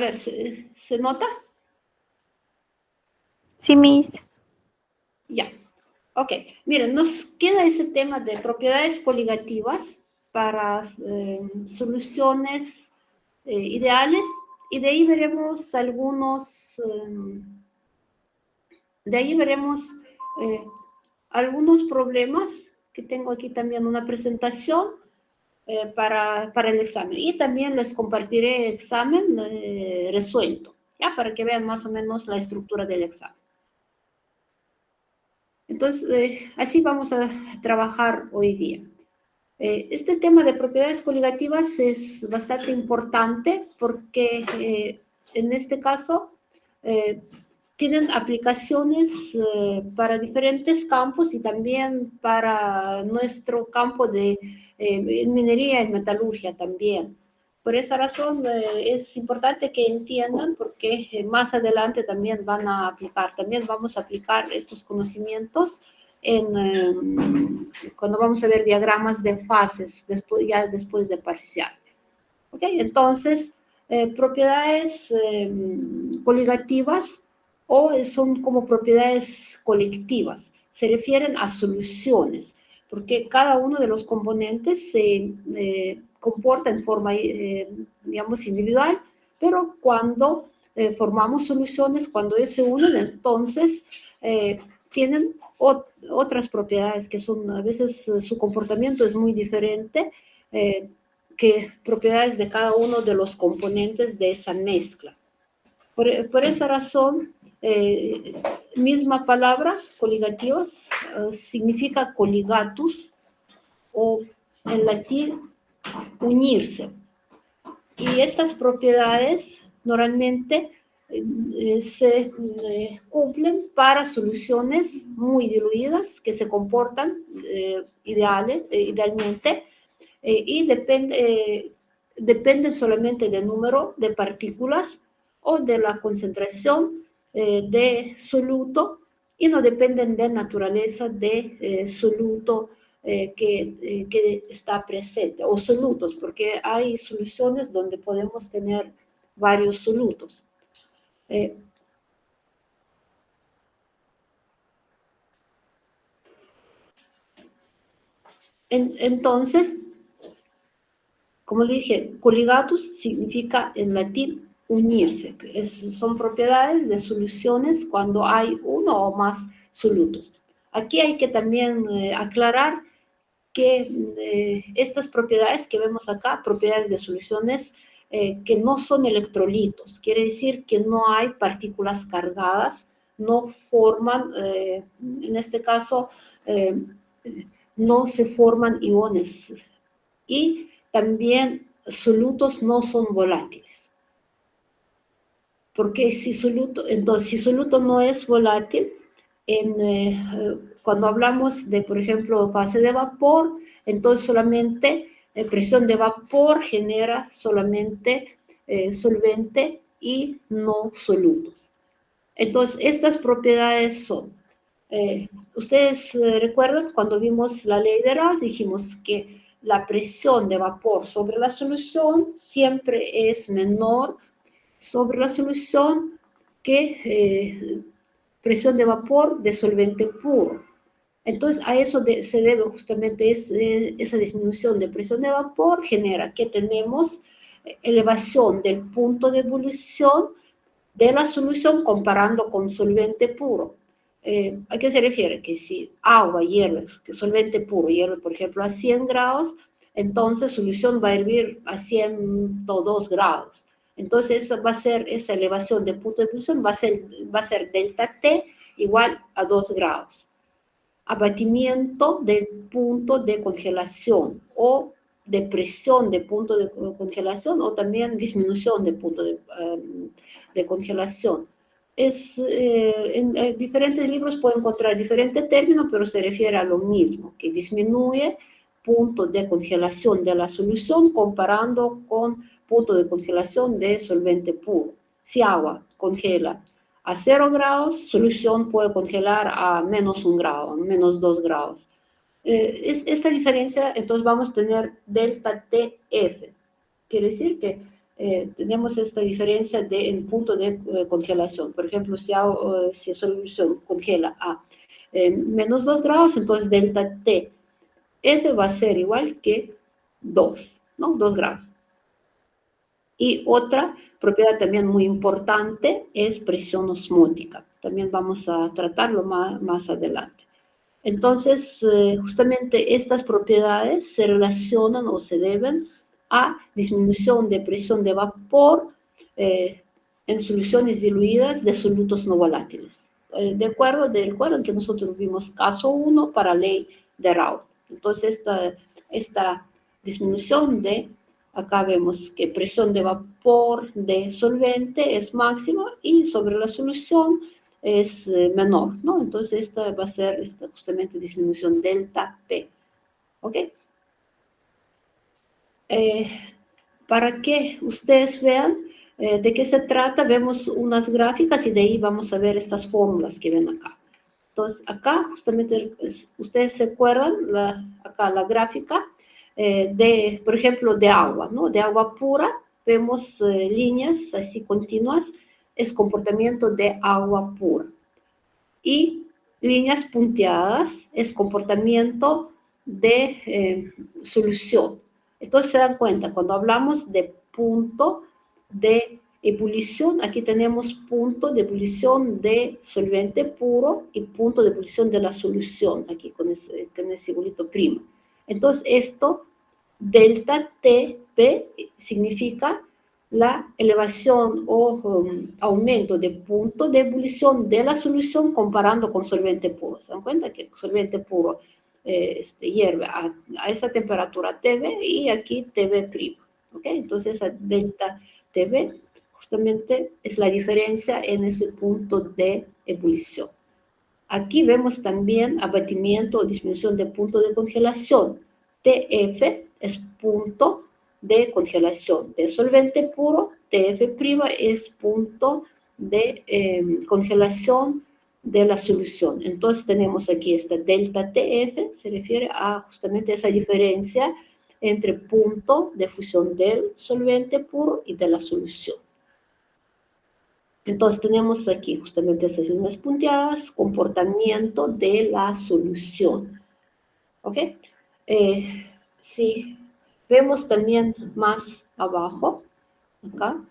A ver, ¿se nota? Sí, Miss. Ya. Ok. Miren, nos queda ese tema de propiedades coligativas para soluciones ideales y de ahí veremos de ahí veremos eh, algunos problemas que tengo aquí también una presentación para el examen. Y también les compartiré examen resuelto, ya para que vean más o menos la estructura del examen. Entonces, así vamos a trabajar hoy día. Este tema de propiedades coligativas es bastante importante porque en este caso eh, tienen aplicaciones para diferentes campos y también para nuestro campo de minería y metalurgia también. Por esa razón es importante que entiendan porque más adelante también van a aplicar, también vamos a aplicar estos conocimientos cuando vamos a ver diagramas de fases, ya después de parcial. ¿Ok? Entonces, propiedades coligativas o son como propiedades colectivas, se refieren a soluciones, porque cada uno de los componentes se comporta en forma, digamos, individual, pero cuando formamos soluciones, cuando ellos se unen, entonces tienen otras propiedades que son, a veces su comportamiento es muy diferente, que propiedades de cada uno de los componentes de esa mezcla. Por esa razón, misma palabra, coligativos, significa coligatus o en latín unirse. Y estas propiedades normalmente se cumplen para soluciones muy diluidas que se comportan idealmente y dependen solamente del número de partículas o de la concentración de soluto y no dependen de naturaleza de soluto que está presente, o solutos, porque hay soluciones donde podemos tener varios solutos. Eh, entonces, como le dije, coligatus significa en latín unirse. Son propiedades de soluciones cuando hay uno o más solutos. Aquí hay que también aclarar que estas propiedades que vemos acá, propiedades de soluciones que no son electrolitos, quiere decir que no hay partículas cargadas, no forman, en este caso, no se forman iones y también solutos no son volátiles. Porque si soluto, entonces, si soluto no es volátil, cuando hablamos de, por ejemplo, fase de vapor, entonces solamente presión de vapor genera solamente solvente y no solutos. Entonces, estas propiedades son, ustedes recuerdan cuando vimos la ley de Rahl, dijimos que la presión de vapor sobre la solución siempre es menor sobre la solución que presión de vapor de solvente puro. Entonces, a eso se debe justamente esa disminución de presión de vapor, genera que tenemos elevación del punto de ebullición de la solución comparando con solvente puro. ¿A qué se refiere? Que si agua hierve, que solvente puro hierve, por ejemplo, a 100 grados, entonces solución va a hervir a 102 grados. Entonces va a ser esa elevación de punto de ebullición, va a ser delta T igual a 2 grados. Abatimiento del punto de congelación o depresión de punto de congelación o también disminución de punto de congelación. En diferentes libros puede encontrar diferentes términos, pero se refiere a lo mismo, que disminuye punto de congelación de la solución comparando con punto de congelación de solvente puro. Si agua congela a 0 grados, solución puede congelar a menos 1 grado, menos 2 grados. Esta diferencia, entonces vamos a tener delta TF. Quiere decir que tenemos esta diferencia en punto de congelación. Por ejemplo, si la solución congela a menos 2 grados, entonces delta T F va a ser igual que 2, ¿no? 2 grados. Y otra propiedad también muy importante es presión osmótica. También vamos a tratarlo más adelante. Entonces, justamente estas propiedades se relacionan o se deben a disminución de presión de vapor en soluciones diluidas de solutos no volátiles. De acuerdo en que nosotros vimos caso 1 para ley de Raoult. Entonces, esta disminución acá vemos que presión de vapor de solvente es máxima y sobre la solución es menor, ¿no? Entonces esta va a ser justamente disminución delta P, ¿ok? Para que ustedes vean de qué se trata, vemos unas gráficas y de ahí vamos a ver estas fórmulas que ven acá. Entonces, acá justamente ustedes se acuerdan, acá la gráfica por ejemplo, de agua, ¿no? De agua pura, vemos líneas así continuas, es comportamiento de agua pura. Y líneas punteadas es comportamiento de solución. Entonces se dan cuenta, cuando hablamos de punto de ebullición, aquí tenemos punto de ebullición de solvente puro y punto de ebullición de la solución, aquí con ese simbolito primo. Entonces esto, delta TP, significa la elevación o aumento de punto de ebullición de la solución comparando con solvente puro. ¿Se dan cuenta que solvente puro hierve a esta temperatura TB y aquí TB'? ¿Okay? Entonces, esa delta TB justamente es la diferencia en ese punto de ebullición. Aquí vemos también abatimiento o disminución de punto de congelación. TF es punto de congelación de solvente puro, TF' es punto de congelación de la solución. Entonces tenemos aquí esta delta TF, se refiere a justamente esa diferencia entre punto de fusión del solvente puro y de la solución. Entonces tenemos aquí justamente esas líneas punteadas, comportamiento de la solución. ¿Ok? Si vemos también más abajo, acá,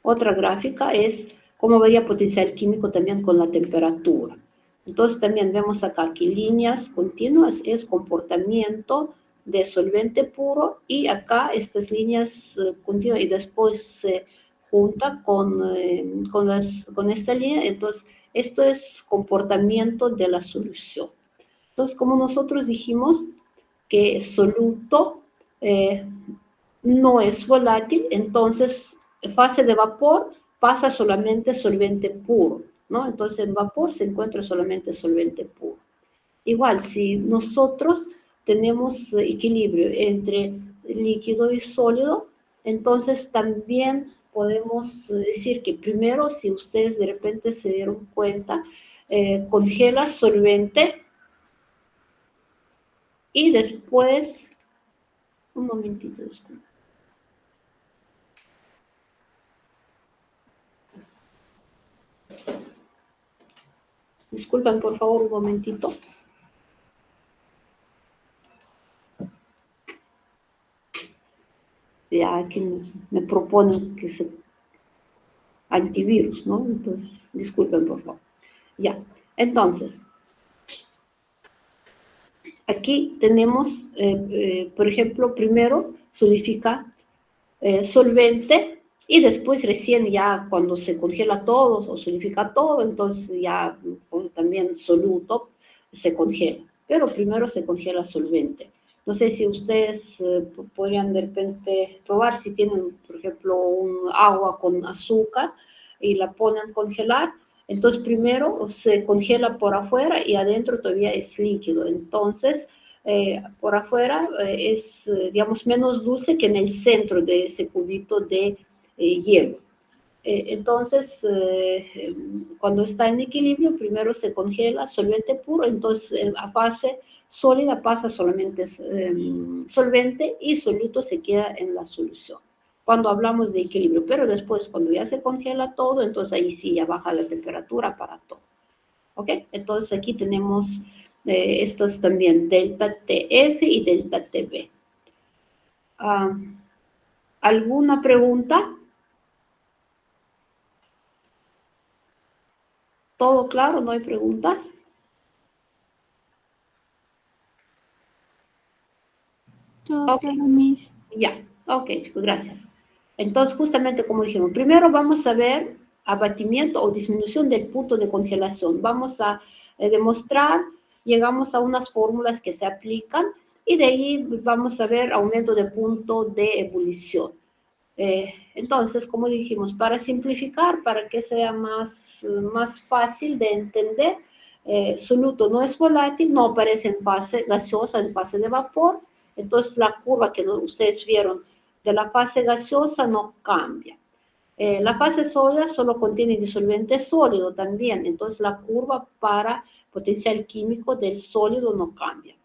otra gráfica es cómo varía potencial químico también con la temperatura. Entonces también vemos acá que líneas continuas es comportamiento de solvente puro y acá estas líneas continuas y después se junta con esta línea. Entonces esto es comportamiento de la solución. Entonces, como nosotros dijimos que soluto no es volátil, entonces fase de vapor pasa solamente solvente puro, ¿no? Entonces en vapor se encuentra solamente solvente puro. Igual, si nosotros tenemos equilibrio entre líquido y sólido, entonces también podemos decir que primero, si ustedes de repente se dieron cuenta, congela solvente y después, un momentito, disculpen. Disculpen, por favor, un momentito. Ya que me proponen que se antivirus, ¿no? Entonces, disculpen, por favor. Ya, entonces, aquí tenemos, por ejemplo, primero solidifica solvente y después recién ya cuando se congela todo o solidifica todo, entonces ya también soluto se congela. Pero primero se congela solvente. No sé si ustedes podrían de repente probar si tienen, por ejemplo, un agua con azúcar y la ponen a congelar. Entonces primero se congela por afuera y adentro todavía es líquido. Entonces por afuera es, digamos, menos dulce que en el centro de ese cubito de hielo. Entonces, cuando está en equilibrio, primero se congela solvente puro, entonces a fase sólida pasa solamente solvente y soluto se queda en la solución. Cuando hablamos de equilibrio, pero después cuando ya se congela todo, entonces ahí sí ya baja la temperatura para todo. ¿Ok? Entonces aquí tenemos estos también, delta TF y delta TB. ¿Alguna pregunta? ¿Todo claro? ¿No hay preguntas? Todo Ok, claro, Miss. ya. Ok, chicos, gracias. Entonces, justamente como dijimos, primero vamos a ver abatimiento o disminución del punto de congelación. Vamos a demostrar, llegamos a unas fórmulas que se aplican y de ahí vamos a ver aumento de punto de ebullición. Entonces, como dijimos, para simplificar, para que sea más fácil de entender, soluto no es volátil, no aparece en fase gaseosa, en fase de vapor, entonces la curva que ustedes vieron de la fase gaseosa no cambia. La fase sólida solo contiene disolvente sólido también, entonces la curva para potencial químico del sólido no cambia.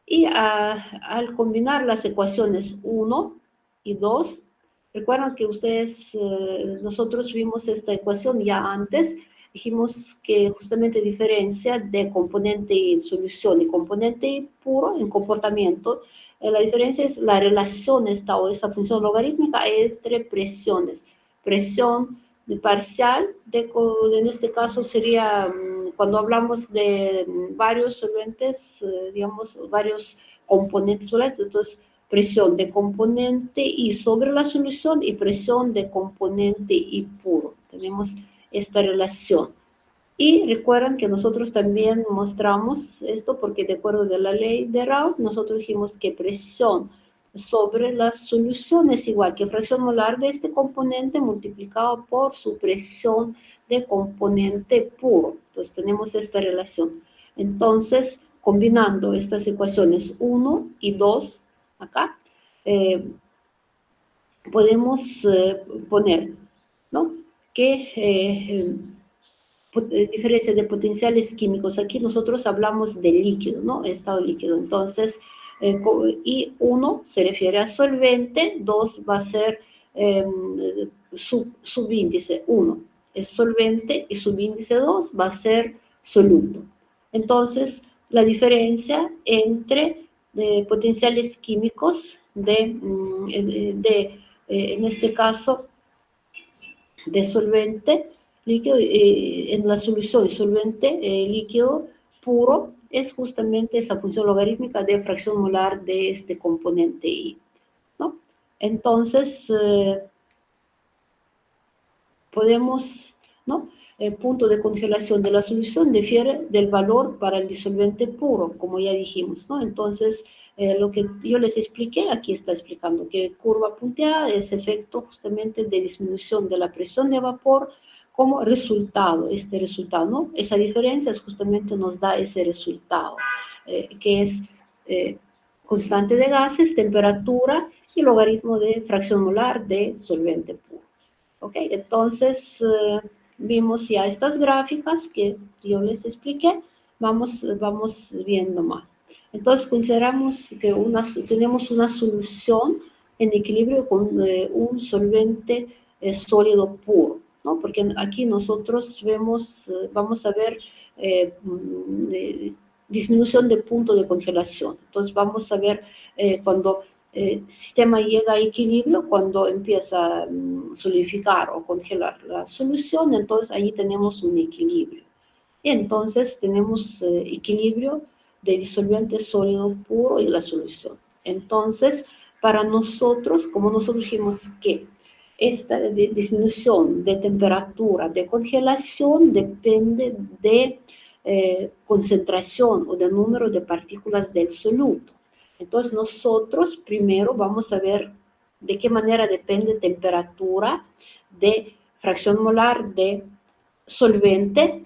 Y al combinar las ecuaciones 1 y 2, recuerdan que ustedes, nosotros vimos esta ecuación ya antes, dijimos que justamente diferencia de componente en solución y componente puro en comportamiento, la diferencia es la relación esta o esa función logarítmica entre presiones. Presión parcial, en este caso sería cuando hablamos de varios solventes, digamos, varios componentes solventes, entonces presión de componente I sobre la solución y presión de componente I puro. Tenemos esta relación. Y recuerdan que nosotros también mostramos esto porque de acuerdo de la ley de Raoult, nosotros dijimos que presión sobre la solución es igual que fracción molar de este componente multiplicado por su presión de componente puro. Entonces tenemos esta relación. Entonces, combinando estas ecuaciones 1 y 2 acá, podemos poner, ¿no? Que diferencia de potenciales químicos. Aquí nosotros hablamos de líquido, ¿no? Estado líquido. Entonces, y 1 se refiere a solvente, 2 va a ser subíndice 1 es solvente y subíndice 2 va a ser soluto. Entonces, la diferencia entre potenciales químicos en este caso, de solvente líquido en la solución solvente líquido puro es justamente esa función logarítmica de fracción molar de este componente I, ¿no? Entonces, podemos, ¿no? El punto de congelación de la solución difiere del valor para el disolvente puro, como ya dijimos, ¿no? Entonces, lo que yo les expliqué, aquí está explicando que curva punteada es efecto justamente de disminución de la presión de vapor como resultado, este resultado, ¿no? Esa diferencia es justamente nos da ese resultado, que es constante de gases, temperatura y logaritmo de fracción molar de solvente puro. ¿Ok? Entonces, vimos ya estas gráficas que yo les expliqué, vamos viendo más. Entonces, consideramos que tenemos una solución en equilibrio con un solvente sólido puro, ¿no? Porque aquí nosotros vemos, vamos a ver disminución de punto de congelación. Entonces, vamos a ver cuando el sistema llega a equilibrio cuando empieza a solidificar o congelar la solución, entonces ahí tenemos un equilibrio. Y entonces tenemos equilibrio de disolvente sólido puro y la solución. Entonces, para nosotros, como nosotros dijimos que esta disminución de temperatura de congelación depende de concentración o de número de partículas del soluto. Entonces, nosotros primero vamos a ver de qué manera depende temperatura de fracción molar de solvente,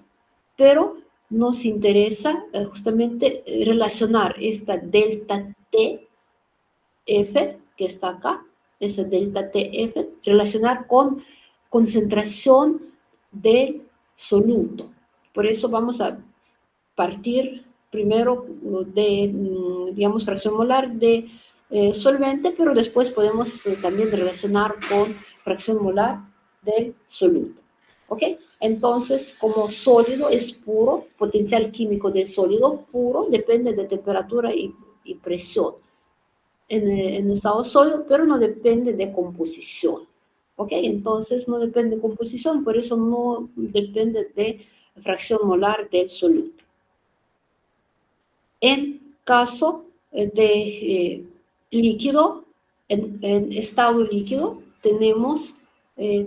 pero nos interesa justamente relacionar esta delta TF que está acá, esa delta TF, relacionar con concentración del soluto. Por eso vamos a partir primero de, digamos, fracción molar de solvente, pero después podemos también relacionar con fracción molar del soluto. ¿Ok? Entonces, como sólido es puro, potencial químico del sólido puro depende de temperatura y presión en estado sólido, pero no depende de composición. ¿Ok? Entonces, no depende de composición, por eso no depende de fracción molar del soluto. En caso de líquido, en estado líquido, tenemos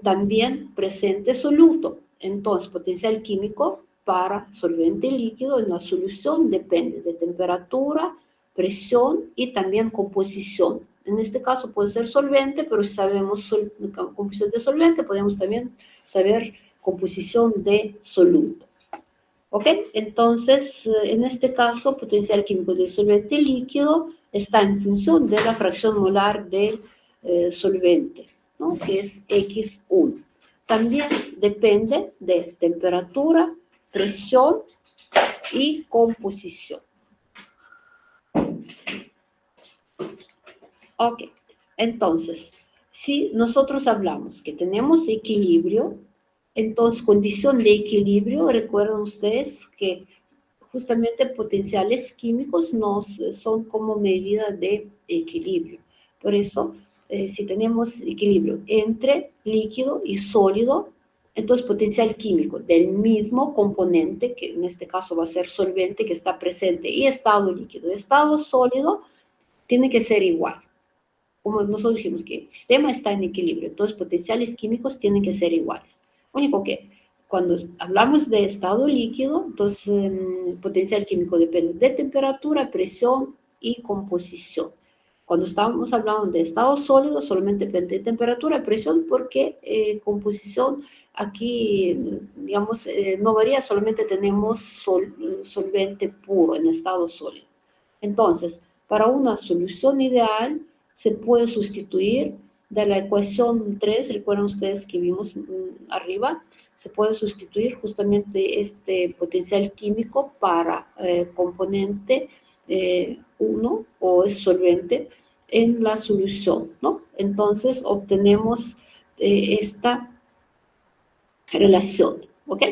también presente soluto. Entonces, potencial químico para solvente líquido en la solución depende de temperatura, presión y también composición. En este caso puede ser solvente, pero si sabemos composición de solvente, podemos también saber composición de soluto. ¿Ok? Entonces, en este caso, potencial químico del solvente líquido está en función de la fracción molar del solvente, ¿no? Que es X1. También depende de temperatura, presión y composición. Ok, entonces, si nosotros hablamos que tenemos equilibrio, entonces condición de equilibrio, recuerden ustedes que justamente potenciales químicos son como medida de equilibrio. Por eso, si tenemos equilibrio entre líquido y sólido, entonces potencial químico del mismo componente, que en este caso va a ser solvente que está presente, y estado líquido, estado sólido, tiene que ser igual. Como nosotros dijimos que el sistema está en equilibrio, entonces potenciales químicos tienen que ser iguales. Único que cuando hablamos de estado líquido, entonces potencial químico depende de temperatura, presión y composición. Cuando estamos hablando de estado sólido, solamente depende de temperatura, presión, porque composición aquí, digamos, no varía, solamente tenemos solvente puro en estado sólido. Entonces, para una solución ideal, se puede sustituir de la ecuación 3, recuerdan ustedes que vimos arriba, se puede sustituir justamente este potencial químico para componente 1 o es solvente en la solución, ¿no? Entonces obtenemos esta relación, ¿ok?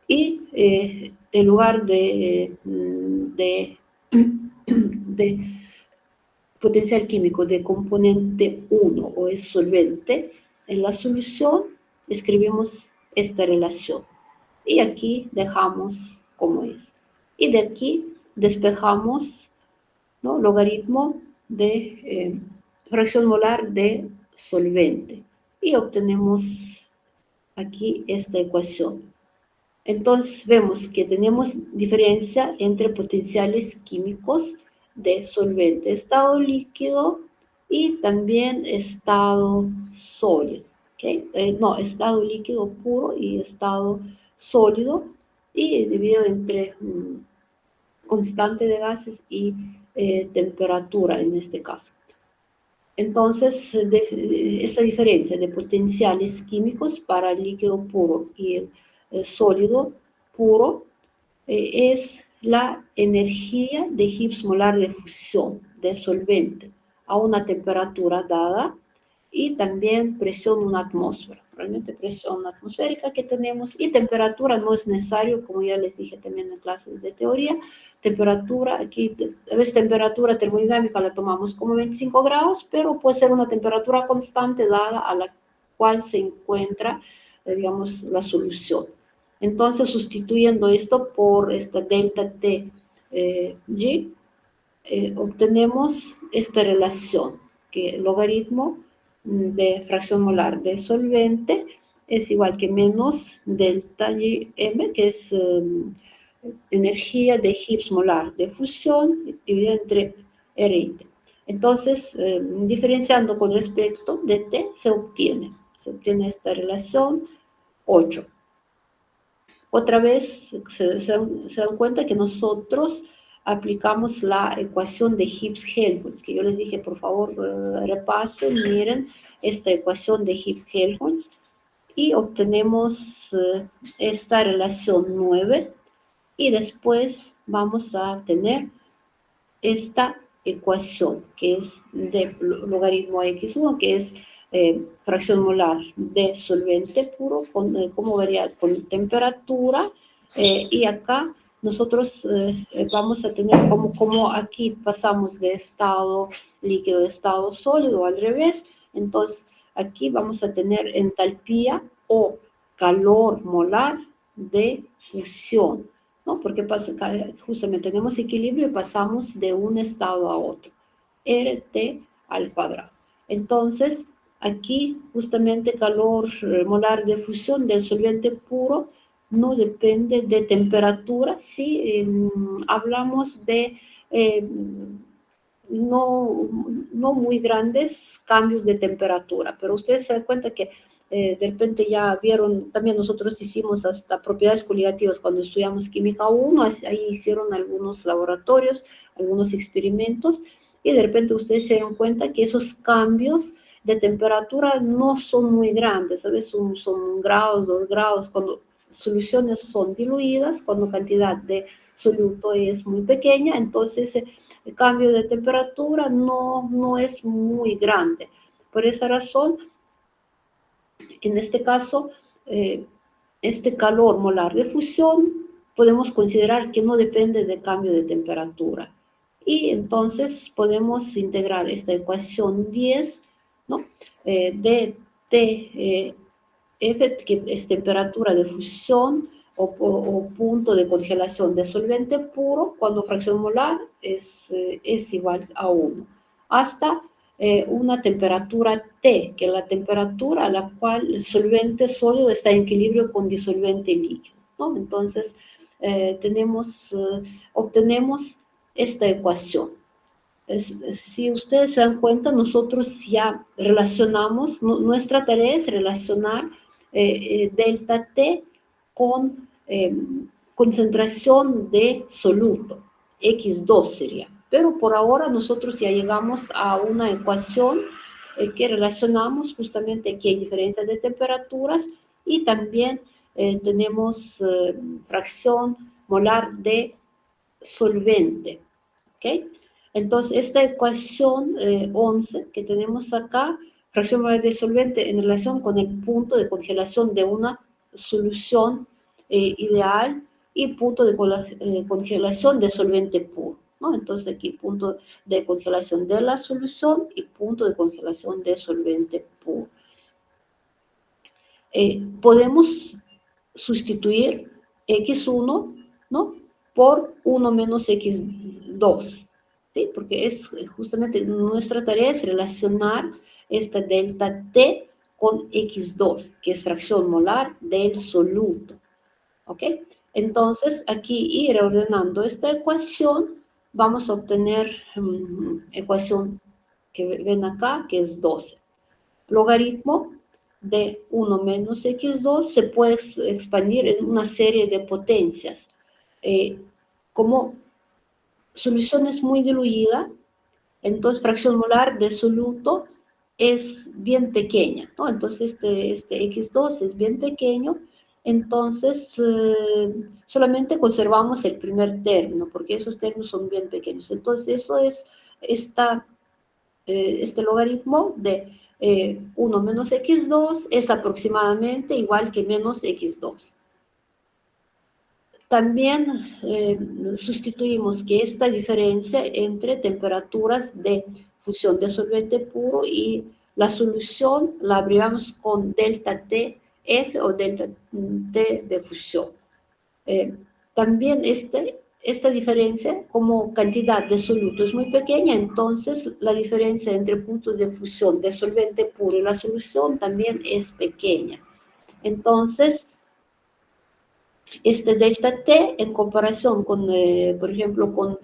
Y en lugar de potencial químico de componente 1 o es solvente, en la solución escribimos esta relación. Y aquí dejamos como es. Y de aquí despejamos, ¿no?, logaritmo de fracción molar de solvente. Y obtenemos aquí esta ecuación. Entonces vemos que tenemos diferencia entre potenciales químicos de solvente, estado líquido y también estado sólido. ¿Okay? No, estado líquido puro y estado sólido, y dividido entre constante de gases y temperatura en este caso. Entonces, esta diferencia de potenciales químicos para el líquido puro y el sólido puro es la energía de Gibbs molar de fusión de solvente a una temperatura dada y también presión en una atmósfera. Realmente presión atmosférica que tenemos, y temperatura no es necesario, como ya les dije también en clases de teoría. Temperatura, aquí a veces temperatura termodinámica la tomamos como 25 grados, pero puede ser una temperatura constante dada a la cual se encuentra, digamos, la solución. Entonces, sustituyendo esto por esta delta T G, obtenemos esta relación, que el logaritmo de fracción molar de solvente es igual que menos delta M, que es energía de Gibbs molar de fusión dividida entre R y T. Entonces, diferenciando con respecto de T, se obtiene esta relación 8. Otra vez se dan cuenta que nosotros aplicamos la ecuación de Gibbs-Helmholtz, que yo les dije, por favor, repasen, miren esta ecuación de Gibbs-Helmholtz, y obtenemos esta relación 9, y después vamos a tener esta ecuación, que es de logaritmo x1, que es fracción molar de solvente puro, como vería, con temperatura, y acá nosotros vamos a tener como aquí pasamos de estado líquido a estado sólido, al revés, entonces aquí vamos a tener entalpía o calor molar de fusión, ¿no? Porque justamente tenemos equilibrio y pasamos de un estado a otro, RT al cuadrado. Entonces, aquí justamente calor molar de fusión del solvente puro no depende de temperatura, si hablamos de no muy grandes cambios de temperatura, pero ustedes se dan cuenta que de repente ya vieron, también nosotros hicimos hasta propiedades coligativas cuando estudiamos química 1, ahí hicieron algunos laboratorios, algunos experimentos, y de repente ustedes se dieron cuenta que esos cambios de temperatura no son muy grandes, ¿sabes? Son 1 grado, 2 grados, cuando soluciones son diluidas, cuando cantidad de soluto es muy pequeña, entonces el cambio de temperatura no es muy grande. Por esa razón, en este caso, este calor molar de fusión podemos considerar que no depende del cambio de temperatura. Y entonces podemos integrar esta ecuación 10, ¿no? De T, F, que es temperatura de fusión o punto de congelación de solvente puro, cuando fracción molar es igual a 1, hasta una temperatura T, que es la temperatura a la cual el solvente sólido está en equilibrio con disolvente líquido, ¿no? Entonces, obtenemos esta ecuación. Si ustedes se dan cuenta, nosotros ya relacionamos, nuestra tarea es relacionar delta T con concentración de soluto, X2 sería. Pero por ahora nosotros ya llegamos a una ecuación que relacionamos justamente aquí hay diferencia de temperaturas y también tenemos fracción molar de solvente, ¿ok? Entonces, esta ecuación 11 que tenemos acá, fracción molar de solvente en relación con el punto de congelación de una solución ideal y punto de congelación de solvente puro, ¿no? Entonces, aquí punto de congelación de la solución y punto de congelación de solvente puro. Podemos sustituir x1, ¿no? Por 1 menos x2, ¿sí? Porque es justamente nuestra tarea es relacionar esta delta T con x2, que es fracción molar del soluto, ¿ok? Entonces, aquí ir ordenando esta ecuación, vamos a obtener ecuación que ven acá, que es 12. Logaritmo de 1 menos x2 se puede expandir en una serie de potencias. Como solución es muy diluida, entonces fracción molar de soluto es bien pequeña, ¿no? Entonces este x2 es bien pequeño, entonces solamente conservamos el primer término, porque esos términos son bien pequeños. Entonces eso es este logaritmo de 1 menos x2 es aproximadamente igual que menos x2. También sustituimos que esta diferencia entre temperaturas de fusión de solvente puro y la solución la abreviamos con delta T F o delta T de fusión. También esta diferencia, como cantidad de soluto es muy pequeña, entonces la diferencia entre puntos de fusión de solvente puro y la solución también es pequeña. Entonces, este delta T en comparación con, por ejemplo, con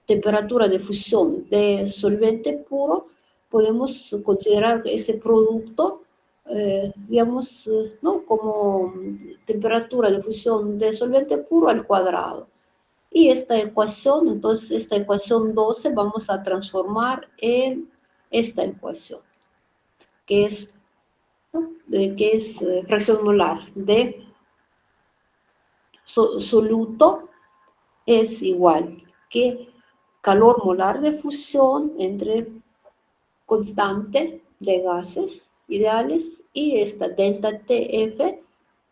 temperatura de fusión de solvente puro, podemos considerar ese producto, digamos, ¿no? Como temperatura de fusión de solvente puro al cuadrado. Y esta ecuación, entonces esta ecuación 12 vamos a transformar en esta ecuación, que es, ¿no? Que es fracción molar de soluto es igual que calor molar de fusión entre constante de gases ideales y esta delta TF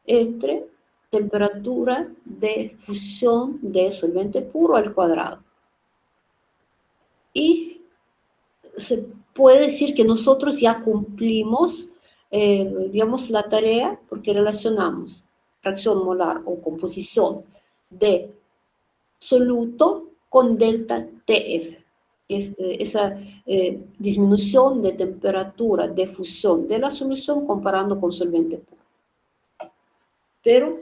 entre temperatura de fusión de solvente puro al cuadrado. Y se puede decir que nosotros ya cumplimos, digamos, la tarea porque relacionamos fracción molar o composición de soluto con delta TF. Esa disminución de temperatura de fusión de la solución comparando con solvente puro. Pero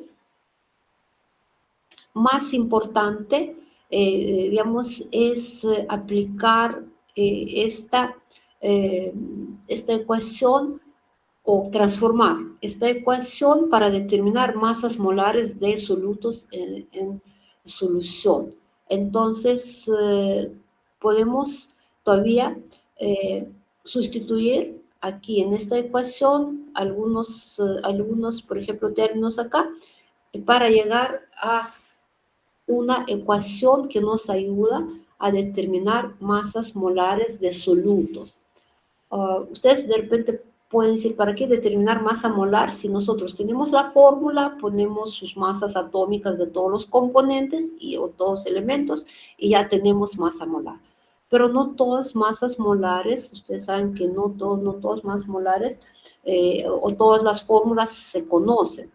más importante, digamos, es aplicar esta ecuación o transformar esta ecuación para determinar masas molares de solutos en solución. Entonces, podemos todavía sustituir aquí en esta ecuación algunos, por ejemplo, términos acá, para llegar a una ecuación que nos ayuda a determinar masas molares de solutos. Ustedes de repente pueden decir, ¿para qué determinar masa molar si nosotros tenemos la fórmula, ponemos sus masas atómicas de todos los componentes o todos los elementos y ya tenemos masa molar? Pero no todas masas molares, ustedes saben que no todas masas molares o todas las fórmulas se conocen.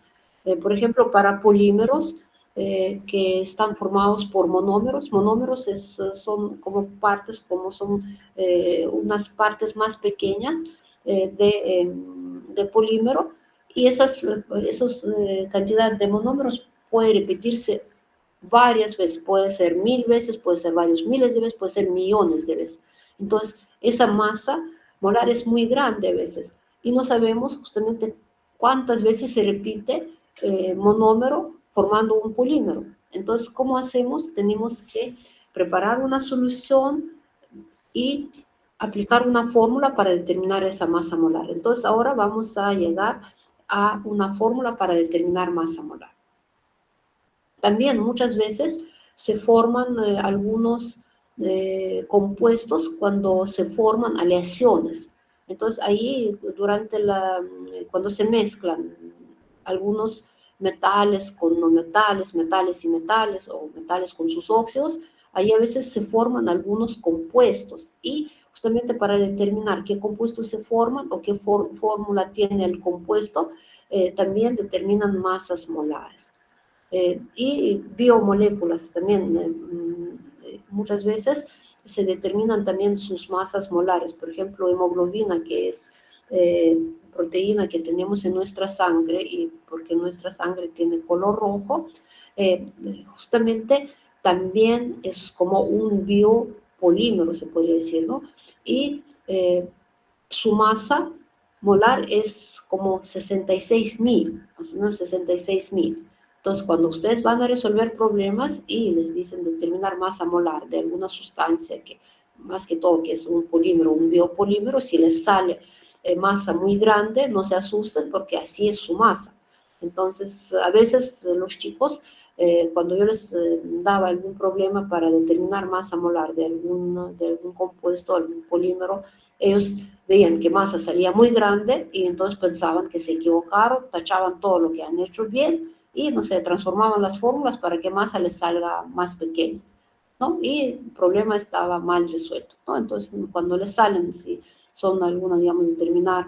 Por ejemplo, para polímeros que están formados por monómeros. Monómeros son como partes, son unas partes más pequeñas de polímero, y esas cantidad de monómeros puede repetirse varias veces, puede ser 1000 veces, puede ser varios miles de veces, puede ser millones de veces. Entonces, esa masa molar es muy grande a veces, y no sabemos justamente cuántas veces se repite monómero formando un polímero. Entonces, ¿cómo hacemos? Tenemos que preparar una solución y aplicar una fórmula para determinar esa masa molar. Entonces, ahora vamos a llegar a una fórmula para determinar masa molar. También muchas veces se forman algunos compuestos cuando se forman aleaciones. Entonces, ahí cuando se mezclan algunos metales con no metales, metales y metales, o metales con sus óxidos, ahí a veces se forman algunos compuestos, y justamente para determinar qué compuestos se forman o qué fórmula tiene el compuesto, también determinan masas molares. Y biomoléculas también, muchas veces se determinan también sus masas molares. Por ejemplo, hemoglobina, que es proteína que tenemos en nuestra sangre, y porque nuestra sangre tiene color rojo, justamente también es como un biopolímero, se podría decir, ¿no? Y su masa molar es como 66.000, más o menos 66.000. Entonces, cuando ustedes van a resolver problemas y les dicen determinar masa molar de alguna sustancia, que más que todo que es un polímero, un biopolímero, si les sale masa muy grande, no se asusten porque así es su masa. Entonces, a veces los chicos, cuando yo les daba algún problema para determinar masa molar de algún compuesto, algún polímero, ellos veían que masa salía muy grande y entonces pensaban que se equivocaron, tachaban todo lo que han hecho bien y, no sé, transformaban las fórmulas para que masa les salga más pequeña, ¿no? Y el problema estaba mal resuelto, ¿no? Entonces, cuando les salen, si son algunas, digamos, determinar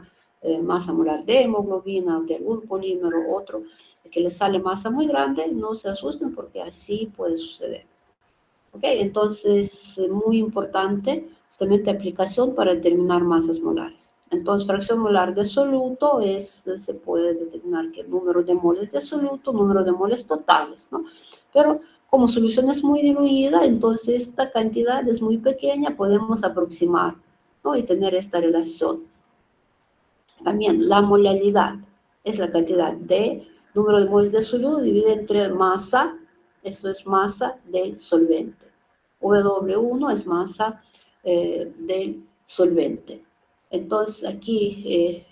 masa molar de hemoglobina, de algún polímero, otro, que les sale masa muy grande, no se asusten porque así puede suceder. ¿Ok? Entonces, muy importante justamente aplicación para determinar masas molares. Entonces, fracción molar de soluto se puede determinar que el número de moles de soluto, número de moles totales, ¿no? Pero como solución es muy diluida, entonces esta cantidad es muy pequeña, podemos aproximar, ¿no? Y tener esta relación. También la molaridad es la cantidad de número de moles de soluto dividida entre masa, eso es masa del solvente. W1 es masa del solvente. Entonces, aquí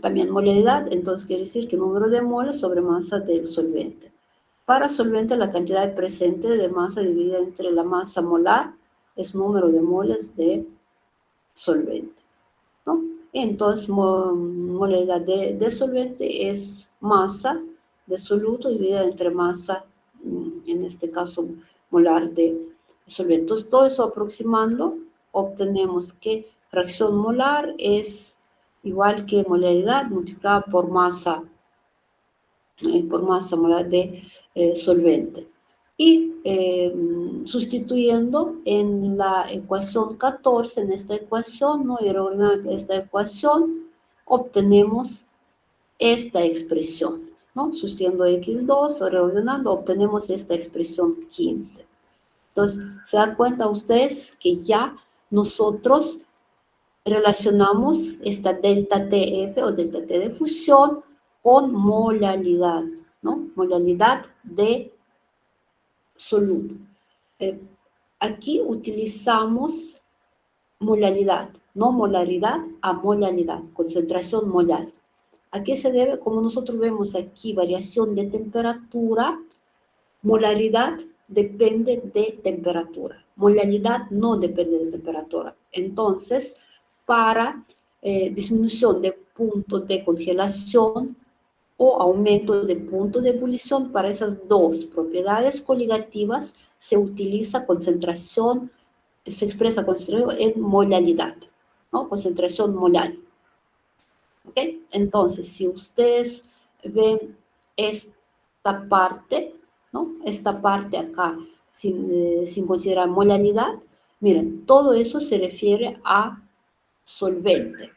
también molaridad, entonces quiere decir que número de moles sobre masa del solvente. Para solvente, la cantidad presente de masa dividida entre la masa molar es número de moles de solvente, ¿no? Entonces, molaridad de solvente es masa de soluto dividida entre masa, en este caso, molar de solvente. Entonces, todo eso aproximando, obtenemos que fracción molar es igual que molaridad multiplicada por masa molar de solvente. Y sustituyendo en la ecuación 14, en esta ecuación, ¿no? Y reordenando esta ecuación, obtenemos esta expresión, ¿no? Sustituyendo x2, reordenando, obtenemos esta expresión 15. Entonces, ¿se dan cuenta ustedes que ya nosotros relacionamos esta delta TF o delta T de fusión con molaridad, ¿no? Molaridad de soluto. Aquí utilizamos molaridad, no molaridad a molaridad, concentración molar. ¿A qué se debe? Como nosotros vemos aquí, variación de temperatura, molaridad depende de temperatura. Molaridad no depende de temperatura. Entonces, para disminución de punto de congelación o aumento de punto de ebullición, para esas dos propiedades coligativas se utiliza concentración, se expresa concentración en molaridad, ¿no? Concentración molar. ¿Ok? Entonces, si ustedes ven esta parte, ¿no? Esta parte acá, sin considerar molaridad, miren, todo eso se refiere a solvente,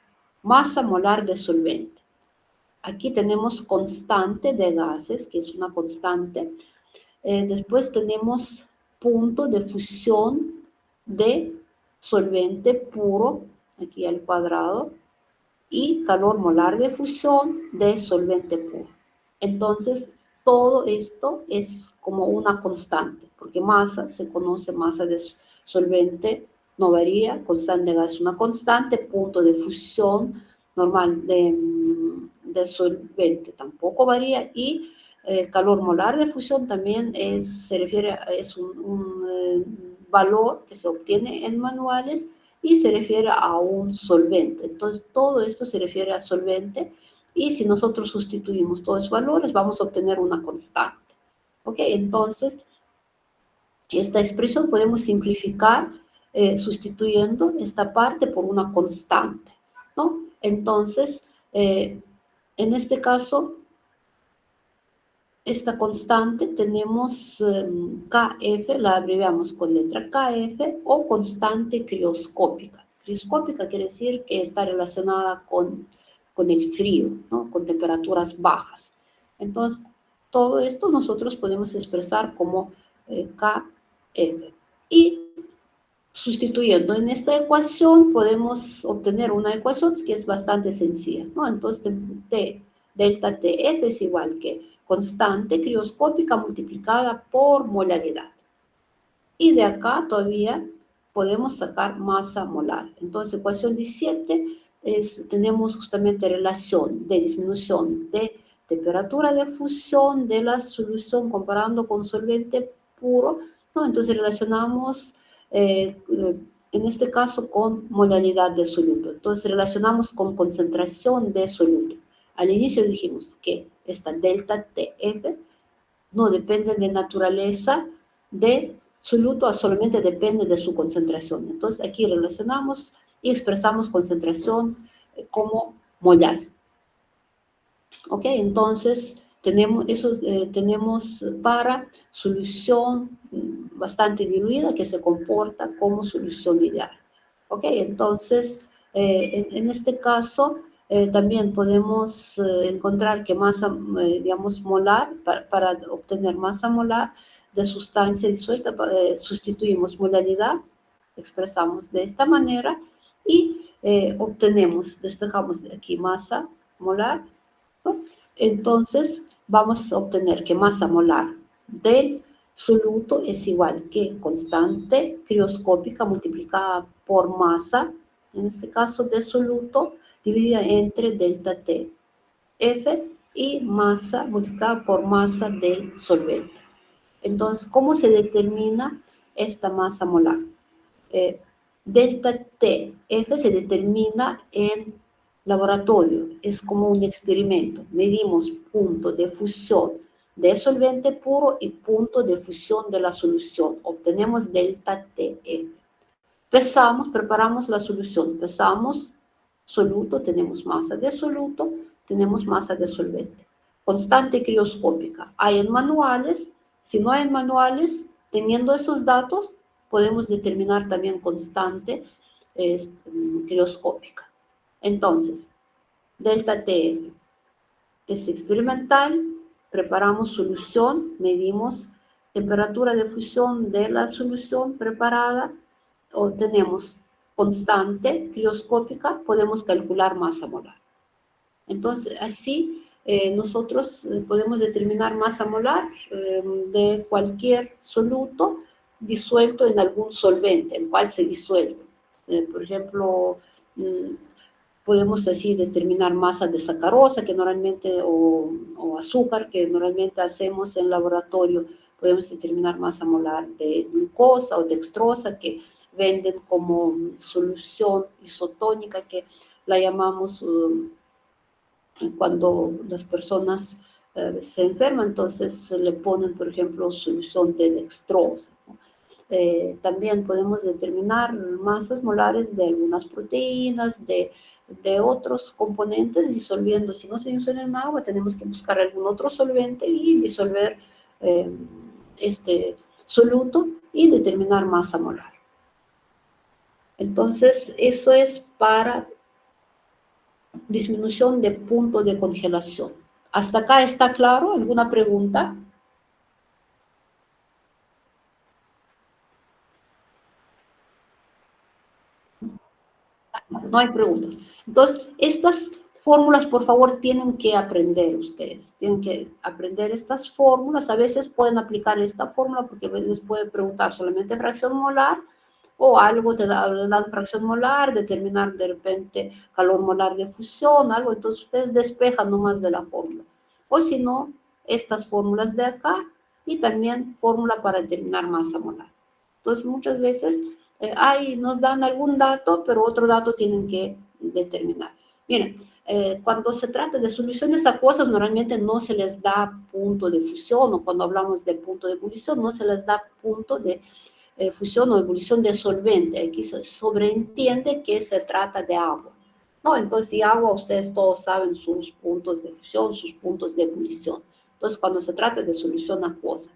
masa molar de solvente. Aquí tenemos constante de gases, que es una constante. Después tenemos punto de fusión de solvente puro, aquí al cuadrado, y calor molar de fusión de solvente puro. Entonces, todo esto es como una constante, porque masa, se conoce masa de solvente, no varía, constante de gas es una constante, punto de fusión normal de solvente tampoco varía, y calor molar de fusión también se refiere, es un valor que se obtiene en manuales y se refiere a un solvente. Entonces, todo esto se refiere a solvente y si nosotros sustituimos todos esos valores, vamos a obtener una constante. ¿Ok? Entonces, esta expresión podemos simplificar sustituyendo esta parte por una constante, ¿no? Entonces, en este caso, esta constante tenemos Kf, la abreviamos con letra Kf, o constante crioscópica. Crioscópica quiere decir que está relacionada con el frío, ¿no? Con temperaturas bajas. Entonces, todo esto nosotros podemos expresar como Kf. Y sustituyendo en esta ecuación podemos obtener una ecuación que es bastante sencilla, ¿no? Entonces, delta TF es igual que constante crioscópica multiplicada por molaridad. Y de acá todavía podemos sacar masa molar. Entonces, ecuación 17 tenemos justamente relación de disminución de temperatura de fusión de la solución comparando con solvente puro, ¿no? Entonces, relacionamos en este caso con molaridad de soluto. Entonces, relacionamos con concentración de soluto. Al inicio dijimos que esta delta TF no depende de naturaleza de soluto, solamente depende de su concentración. Entonces, aquí relacionamos y expresamos concentración como molar. ¿Ok? Entonces, tenemos para solución bastante diluida que se comporta como solución ideal. ¿Ok? Entonces, en este caso, también podemos encontrar que masa, digamos, molar, para obtener masa molar de sustancia disuelta, sustituimos molaridad, expresamos de esta manera y obtenemos, despejamos de aquí masa molar, ¿no? Entonces, vamos a obtener que masa molar del soluto es igual que constante crioscópica multiplicada por masa, en este caso de soluto, dividida entre delta T, F, y masa multiplicada por masa del solvente. Entonces, ¿cómo se determina esta masa molar? Delta TF se determina en laboratorio, es como un experimento. Medimos punto de fusión de solvente puro y punto de fusión de la solución. Obtenemos delta TF. Pesamos, preparamos la solución, pesamos soluto, tenemos masa de soluto, tenemos masa de solvente. Constante crioscópica. Hay en manuales, si no hay en manuales, teniendo esos datos, podemos determinar también constante crioscópica. Entonces, delta TF es experimental, preparamos solución, medimos temperatura de fusión de la solución preparada, obtenemos constante crioscópica, podemos calcular masa molar. Entonces, así nosotros podemos determinar masa molar de cualquier soluto disuelto en algún solvente, el cual se disuelve. Por ejemplo, podemos así determinar masa de sacarosa, que normalmente, o azúcar, que normalmente hacemos en laboratorio. Podemos determinar masa molar de glucosa o dextrosa, que venden como solución isotónica, que la llamamos cuando las personas se enferman, entonces se le ponen, por ejemplo, solución de dextrosa, ¿no? También podemos determinar masas molares de algunas proteínas, de otros componentes disolviendo. Si no se disuelve en agua, tenemos que buscar algún otro solvente y disolver este soluto y determinar masa molar. Entonces, eso es para disminución de punto de congelación. ¿Hasta acá está claro? ¿Alguna pregunta? No hay preguntas. Entonces, estas fórmulas, por favor, tienen que aprender ustedes. Tienen que aprender estas fórmulas. A veces pueden aplicar esta fórmula porque a veces les puede preguntar solamente fracción molar o algo, te dan fracción molar, determinar de repente calor molar de fusión, algo. Entonces, ustedes despejan nomás de la fórmula. O si no, estas fórmulas de acá y también fórmula para determinar masa molar. Entonces, muchas veces nos dan algún dato, pero otro dato tienen que determinar. Miren, cuando se trata de soluciones acuosas, normalmente no se les da punto de fusión, o cuando hablamos de punto de ebullición, no se les da punto de fusión o ebullición de solvente. Aquí se sobreentiende que se trata de agua, ¿no? Entonces, si agua, ustedes todos saben sus puntos de fusión, sus puntos de ebullición. Entonces, cuando se trata de solución acuosa,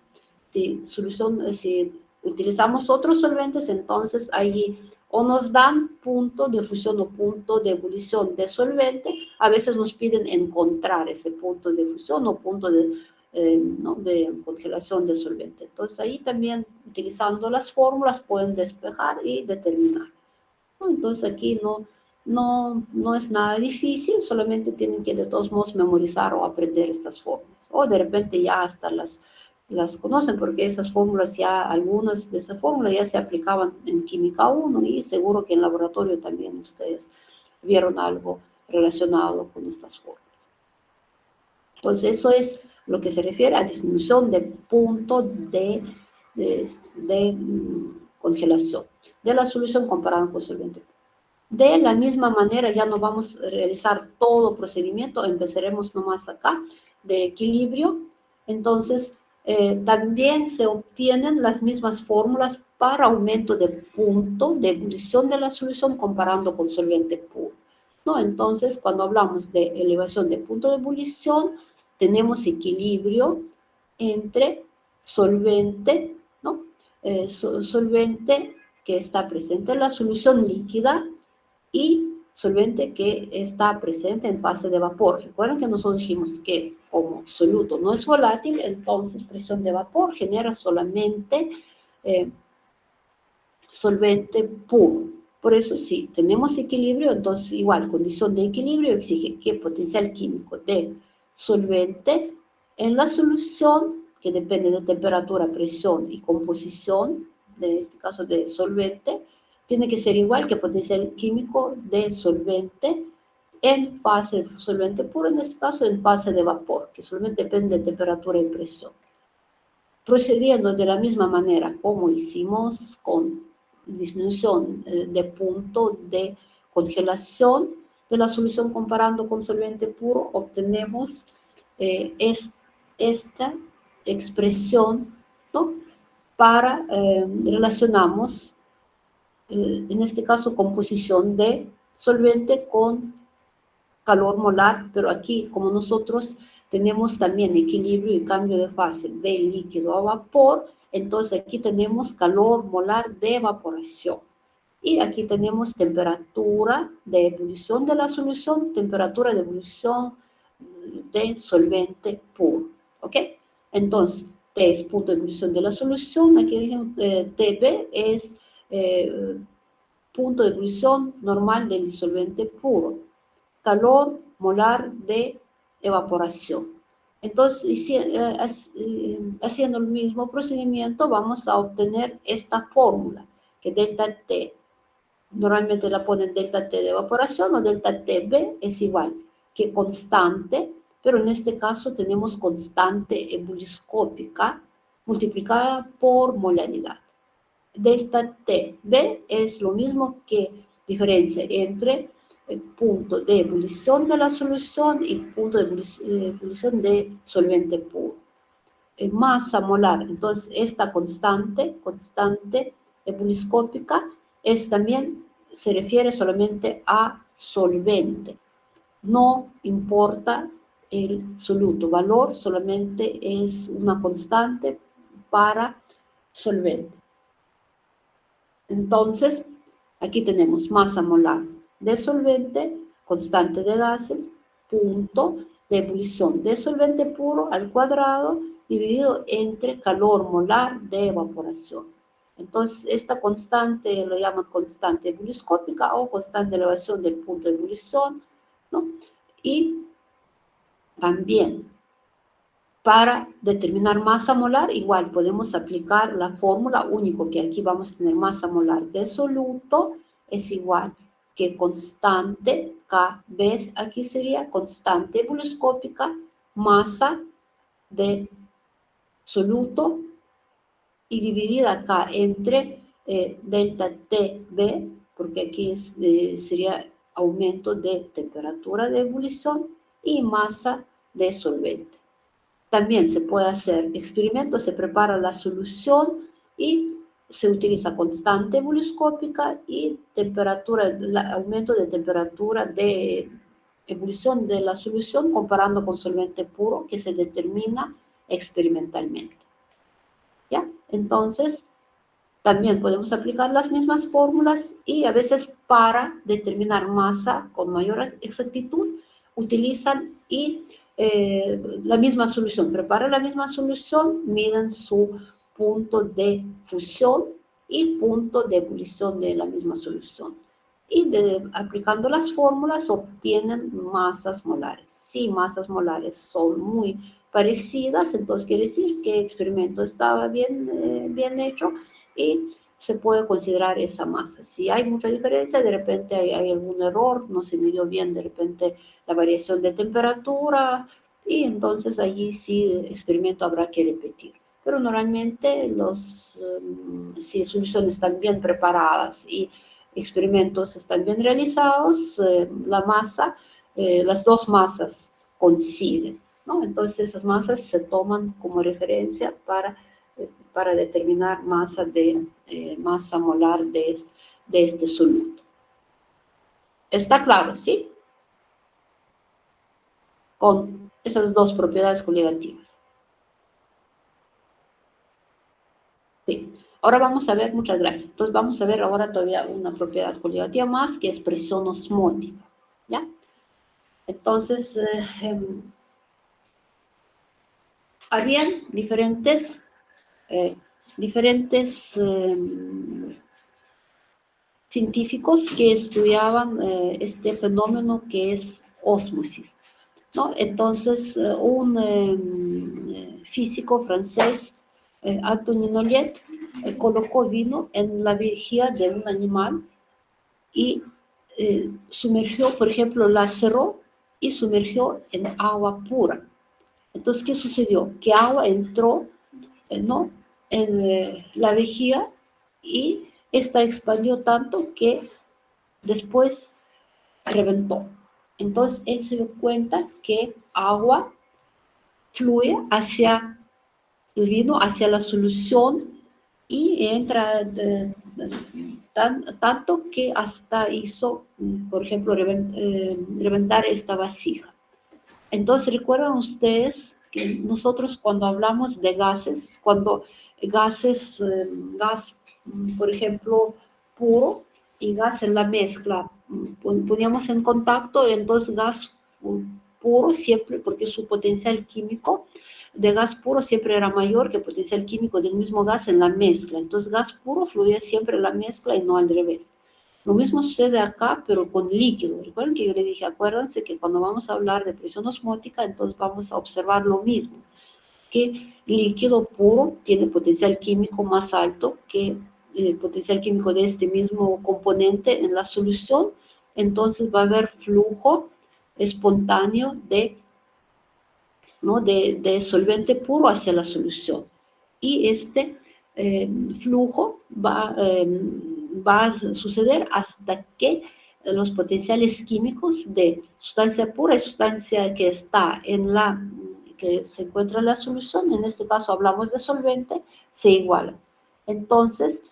si utilizamos otros solventes, entonces ahí o nos dan punto de fusión o punto de ebullición de solvente, a veces nos piden encontrar ese punto de fusión o punto ¿no? de congelación de solvente. Entonces ahí también, utilizando las fórmulas, pueden despejar y determinar, ¿no? Entonces aquí no es nada difícil, solamente tienen que de todos modos memorizar o aprender estas fórmulas. O de repente ya hasta las conocen, porque esas fórmulas ya, algunas de esas fórmulas ya se aplicaban en Química 1 y seguro que en laboratorio también ustedes vieron algo relacionado con estas fórmulas. Entonces eso es lo que se refiere a disminución de punto de congelación de la solución comparada con solvente. De la misma manera, ya no vamos a realizar todo procedimiento, empezaremos nomás acá de equilibrio. Entonces, también se obtienen las mismas fórmulas para aumento de punto de ebullición de la solución comparando con solvente puro, ¿no? Entonces, cuando hablamos de elevación de punto de ebullición, tenemos equilibrio entre solvente, ¿no? Solvente que está presente en la solución líquida y solvente que está presente en fase de vapor. Recuerden que nosotros dijimos que como soluto no es volátil, entonces presión de vapor genera solamente solvente puro. Por eso, si tenemos equilibrio, entonces igual, condición de equilibrio exige que potencial químico de solvente en la solución, que depende de temperatura, presión y composición, en este caso de solvente, tiene que ser igual que potencial químico de solvente en fase de solvente puro, en este caso en fase de vapor, que solamente depende de temperatura y presión. procediendo de la misma manera como hicimos con disminución de punto de congelación de la solución comparando con solvente puro, obtenemos esta expresión, ¿no? Para, relacionamos, en este caso, composición de solvente con calor molar, pero aquí, como nosotros tenemos también equilibrio y cambio de fase del líquido a vapor, entonces aquí tenemos calor molar de evaporación. Y aquí tenemos temperatura de ebullición de la solución, temperatura de ebullición de solvente puro. ¿Ok? Entonces, T es punto de ebullición de la solución, aquí dijimos TB es punto de ebullición normal del disolvente puro. Calor molar de evaporación. Entonces, haciendo el mismo procedimiento, vamos a obtener esta fórmula, que delta T, normalmente la ponen delta T de evaporación o delta TB, es igual que constante, pero en este caso tenemos constante ebulliscópica multiplicada por molaridad. Delta TB es lo mismo que diferencia entre el punto de ebullición de la solución y punto de ebullición de solvente puro. Masa molar, entonces esta constante ebulliscópica también se refiere solamente a solvente. No importa el soluto, valor solamente es una constante para solvente. Entonces, aquí tenemos masa molar de solvente, constante de gases, punto de ebullición de solvente puro al cuadrado dividido entre calor molar de evaporación. Entonces, esta constante lo llaman constante ebulliscópica o constante de elevación del punto de ebullición, ¿no? Y también para determinar masa molar, igual podemos aplicar la fórmula, único que aquí vamos a tener masa molar de soluto, es igual que constante K, ¿ves? Aquí sería constante ebulliscópica, masa de soluto, y dividida acá entre delta TB, porque aquí sería aumento de temperatura de ebullición, y masa de solvente. También se puede hacer experimentos, se prepara la solución y se utiliza constante ebulliscópica y temperatura, aumento de temperatura de ebullición de la solución comparando con solvente puro que se determina experimentalmente. ¿Ya? Entonces, también podemos aplicar las mismas fórmulas y a veces para determinar masa con mayor exactitud utilizan la misma solución, preparan la misma solución, miden su punto de fusión y punto de ebullición de la misma solución. Y aplicando las fórmulas obtienen masas molares. Si masas molares son muy parecidas, entonces quiere decir que el experimento estaba bien hecho y se puede considerar esa masa. Si hay mucha diferencia, de repente hay algún error, no se midió bien de repente la variación de temperatura, y entonces allí sí el experimento habrá que repetir. Pero normalmente si soluciones están bien preparadas y experimentos están bien realizados, la masa, las dos masas coinciden, ¿no? Entonces esas masas se toman como referencia para determinar masa molar de este soluto. ¿Está claro? ¿Sí? Con esas dos propiedades coligativas. Sí. Ahora vamos a ver, muchas gracias. Entonces vamos a ver ahora todavía una propiedad coligativa más, que es presión osmótica, ¿ya? Entonces, habían diferentes científicos que estudiaban este fenómeno que es ósmosis, ¿no? Entonces, un físico francés, Antoine Nollet, colocó vino en la vejiga de un animal y sumergió, por ejemplo, la cerró y sumergió en agua pura. Entonces, ¿qué sucedió? Que agua entró ¿no? En la vejiga, y esta expandió tanto que después reventó. Entonces él se dio cuenta que agua fluye hacia el vino, hacia la solución, y entra tanto que hasta hizo, por ejemplo, reventar esta vasija. Entonces, ¿recuerdan ustedes que nosotros cuando hablamos de gases, cuando gases, gas, por ejemplo, puro y gas en la mezcla, poníamos en contacto, entonces gas puro siempre, porque su potencial químico de gas puro siempre era mayor que el potencial químico del mismo gas en la mezcla. Entonces, gas puro fluye siempre en la mezcla y no al revés. Lo mismo sucede acá, pero con líquido. Recuerden que yo le dije, acuérdense que cuando vamos a hablar de presión osmótica, entonces vamos a observar lo mismo, que líquido puro tiene potencial químico más alto que el potencial químico de este mismo componente en la solución. Entonces va a haber flujo espontáneo de, ¿no? de solvente puro hacia la solución. Y este flujo va a suceder hasta que los potenciales químicos de sustancia pura y sustancia que está en la, que se encuentra en la solución, en este caso hablamos de solvente, se igualan. Entonces,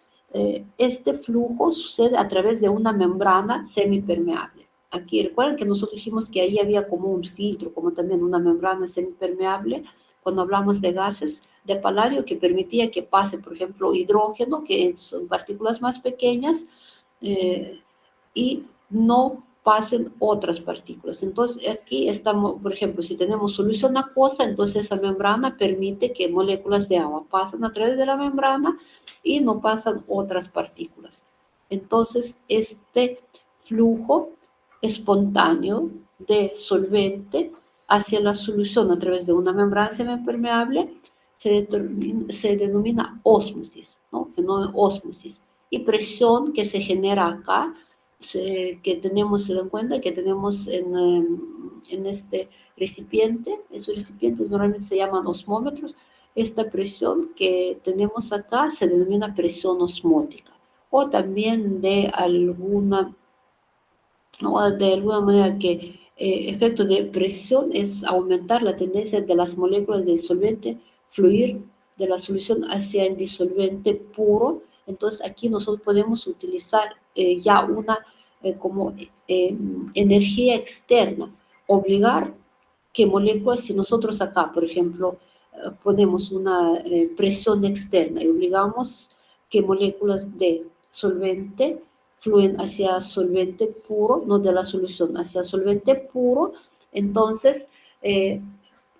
este flujo sucede a través de una membrana semipermeable. Aquí recuerden que nosotros dijimos que ahí había como un filtro, como también una membrana semipermeable, cuando hablamos de gases de paladio, que permitía que pase, por ejemplo, hidrógeno, que son partículas más pequeñas, y no pasen otras partículas. Entonces, aquí estamos, por ejemplo, si tenemos solución acuosa, entonces esa membrana permite que moléculas de agua pasen a través de la membrana y no pasan otras partículas. Entonces, este flujo espontáneo de solvente hacia la solución a través de una membrana semipermeable se denomina ósmosis, ¿no? Fenómeno ósmosis. Y presión que se genera acá, que tenemos, se dan cuenta que tenemos en este recipiente, esos recipientes normalmente se llaman osmómetros, esta presión que tenemos acá se denomina presión osmótica, o también de alguna manera que efecto de presión es aumentar la tendencia de las moléculas del solvente fluir de la solución hacia el disolvente puro. Entonces aquí nosotros podemos utilizar ya una como energía externa, obligar que moléculas, si nosotros acá, por ejemplo, ponemos una presión externa y obligamos que moléculas de solvente fluyen hacia solvente puro, no de la solución, hacia solvente puro, entonces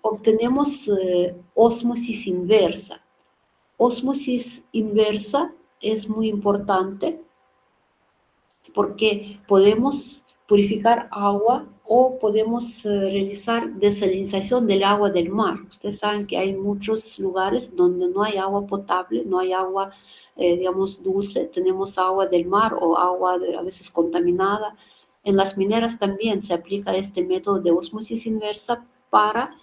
obtenemos ósmosis inversa. Ósmosis inversa es muy importante porque podemos purificar agua o podemos realizar desalinización del agua del mar. Ustedes saben que hay muchos lugares donde no hay agua potable, no hay agua, digamos, dulce, tenemos agua del mar o agua a veces contaminada. En las mineras también se aplica este método de ósmosis inversa para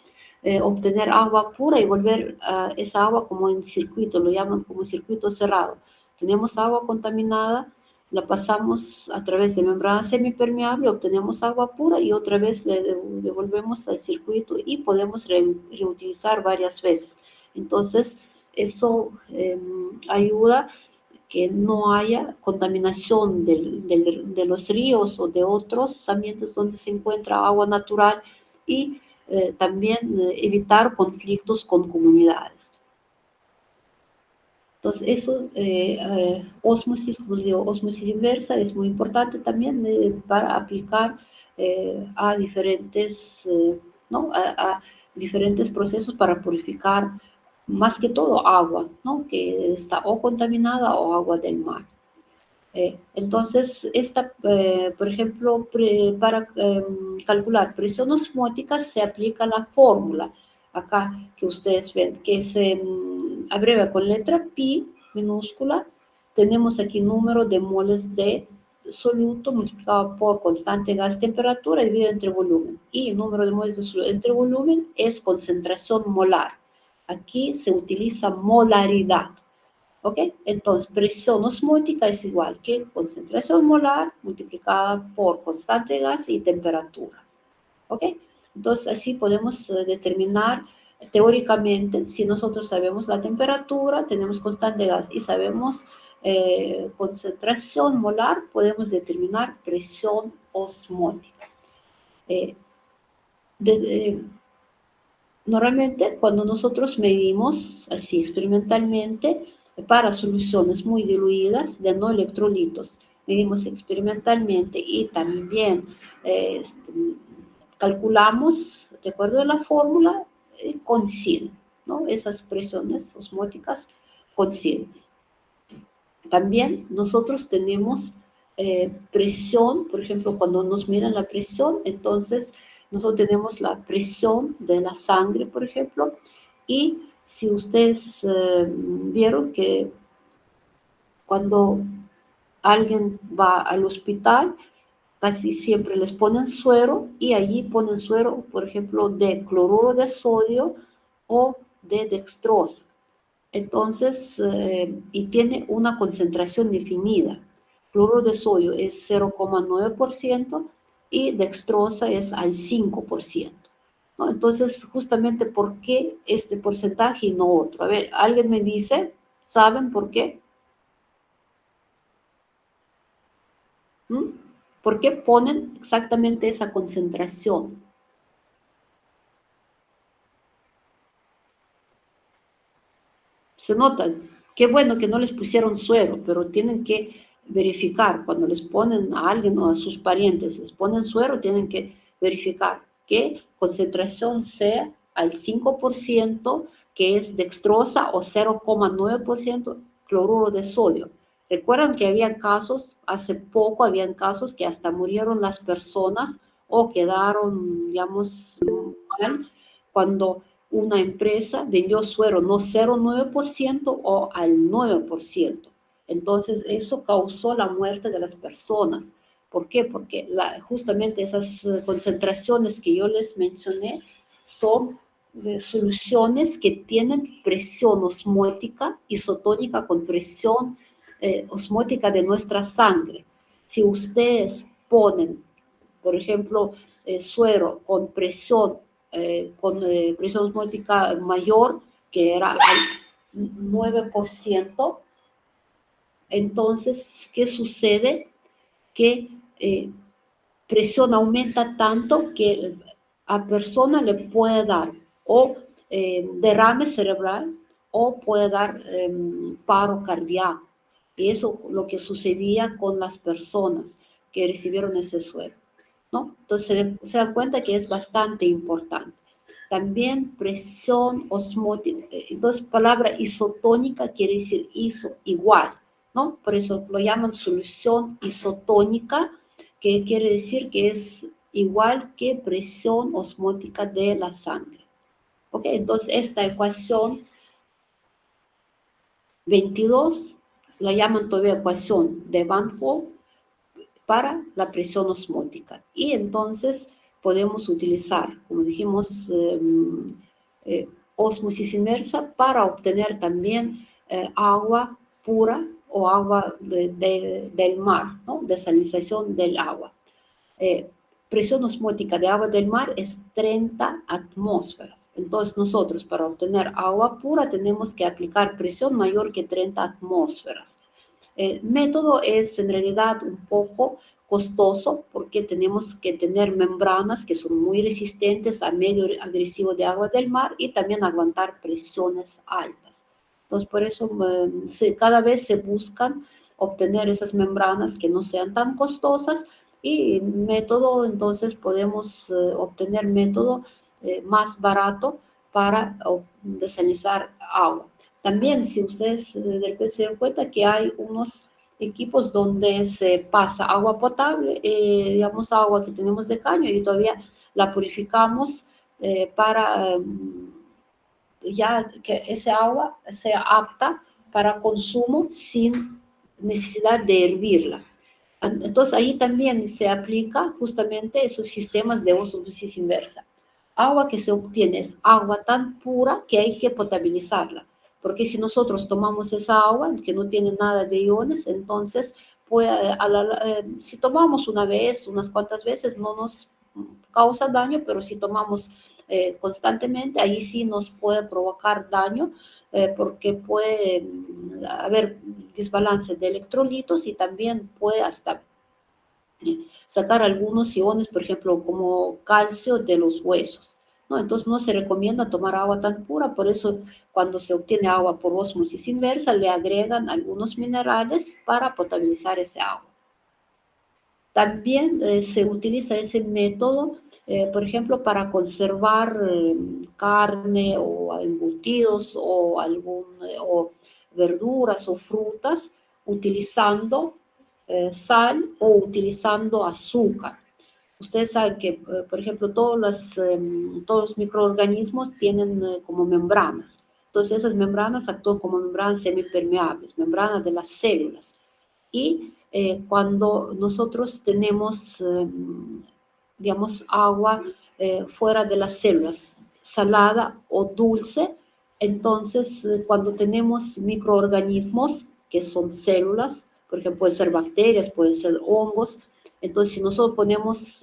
obtener agua pura y volver esa agua como en circuito, lo llaman como circuito cerrado. Tenemos agua contaminada, la pasamos a través de membrana semipermeable, obtenemos agua pura y otra vez le devolvemos al circuito y podemos reutilizar varias veces. Entonces, eso ayuda que no haya contaminación de los ríos o de otros ambientes donde se encuentra agua natural, y también evitar conflictos con comunidades. Entonces, eso, ósmosis, como les digo, ósmosis inversa es muy importante también para aplicar a diferentes, ¿no? A diferentes procesos para purificar más que todo agua, ¿no? Que está o contaminada o agua del mar. Entonces, por ejemplo, para calcular presión osmótica se aplica la fórmula acá que ustedes ven, que se abrevia con letra pi minúscula. Tenemos aquí número de moles de soluto multiplicado por constante gas temperatura dividido entre volumen. Y el número de moles de soluto entre volumen es concentración molar. Aquí se utiliza molaridad. ¿Ok? Entonces, presión osmótica es igual que concentración molar multiplicada por constante de gas y temperatura. ¿Ok? Entonces, así podemos determinar teóricamente, si nosotros sabemos la temperatura, tenemos constante de gas y sabemos concentración molar, podemos determinar presión osmótica. Eh, de, de, Normalmente, cuando nosotros medimos así experimentalmente para soluciones muy diluidas de no electrolitos, medimos experimentalmente y también eh, calculamos, de acuerdo a la fórmula, coinciden, ¿no? Esas presiones osmóticas coinciden. También nosotros tenemos presión, por ejemplo, cuando nos miden la presión, entonces nosotros tenemos la presión de la sangre, por ejemplo, y si ustedes vieron que cuando alguien va al hospital, casi siempre les ponen suero y allí ponen suero, por ejemplo, de cloruro de sodio o de dextrosa. Entonces, y tiene una concentración definida. Cloruro de sodio es 0,9% y dextrosa es al 5%. ¿No? Entonces, justamente, ¿por qué este porcentaje y no otro? A ver, ¿alguien me dice? ¿Saben por qué? ¿Mm? ¿Por qué ponen exactamente esa concentración? Se notan. Qué bueno que no les pusieron suero, pero tienen que verificar cuando les ponen a alguien o a sus parientes, les ponen suero, tienen que verificar que concentración sea al 5%, que es dextrosa, o 0,9% cloruro de sodio. Recuerdan que había casos, hace poco habían casos que hasta murieron las personas o quedaron, digamos, mal cuando una empresa vendió suero no 0,9% o al 9%. Entonces, eso causó la muerte de las personas. ¿Por qué? Porque justamente esas concentraciones que yo les mencioné son soluciones que tienen presión osmótica isotónica con presión osmótica de nuestra sangre. Si ustedes ponen, por ejemplo, suero con presión osmótica mayor, que era al 9%, entonces, ¿qué sucede? Que presión aumenta tanto que a persona le puede dar o derrame cerebral o puede dar paro cardíaco. Y eso es lo que sucedía con las personas que recibieron ese suero, ¿no? Entonces se dan cuenta que es bastante importante. También presión osmótica, entonces palabra isotónica quiere decir iso, igual, ¿no? Por eso lo llaman solución isotónica, que quiere decir que es igual que presión osmótica de la sangre. ¿Ok? Entonces esta ecuación 22 la llaman todavía ecuación de Van Hoff para la presión osmótica. Y entonces podemos utilizar, como dijimos, ósmosis inversa para obtener también agua pura o agua del mar, ¿no? Desalinización del agua. Eh, Presión osmótica de agua del mar es 30 atmósferas. Entonces nosotros para obtener agua pura tenemos que aplicar presión mayor que 30 atmósferas. El método es en realidad un poco costoso porque tenemos que tener membranas que son muy resistentes al medio agresivo de agua del mar y también aguantar presiones altas. Entonces, por eso cada vez se buscan obtener esas membranas que no sean tan costosas y método, entonces podemos obtener método más barato para desalinizar agua. También, si ustedes de repente se dan cuenta que hay unos equipos donde se pasa agua potable, digamos agua que tenemos de caño y todavía la purificamos para ya que ese agua sea apta para consumo sin necesidad de hervirla. Entonces ahí también se aplica justamente esos sistemas de osmosis inversa. agua que se obtiene es agua tan pura que hay que potabilizarla, porque si nosotros tomamos esa agua que no tiene nada de iones, entonces si tomamos una vez, unas cuantas veces, no nos causa daño, pero si tomamos constantemente, ahí sí nos puede provocar daño, porque puede haber desbalance de electrolitos y también puede hasta sacar algunos iones, por ejemplo, como calcio de los huesos, ¿no? Entonces no se recomienda tomar agua tan pura, por eso cuando se obtiene agua por ósmosis inversa, le agregan algunos minerales para potabilizar ese agua. También se utiliza ese método, por ejemplo, para conservar carne o embutidos o, o verduras o frutas utilizando sal o utilizando azúcar. Ustedes saben que, por ejemplo, todos los microorganismos tienen como membranas. Entonces, esas membranas actúan como membranas semipermeables, membranas de las células. Y cuando nosotros tenemos, digamos, agua fuera de las células, salada o dulce, entonces cuando tenemos microorganismos que son células, por ejemplo, pueden ser bacterias, pueden ser hongos, entonces si nosotros ponemos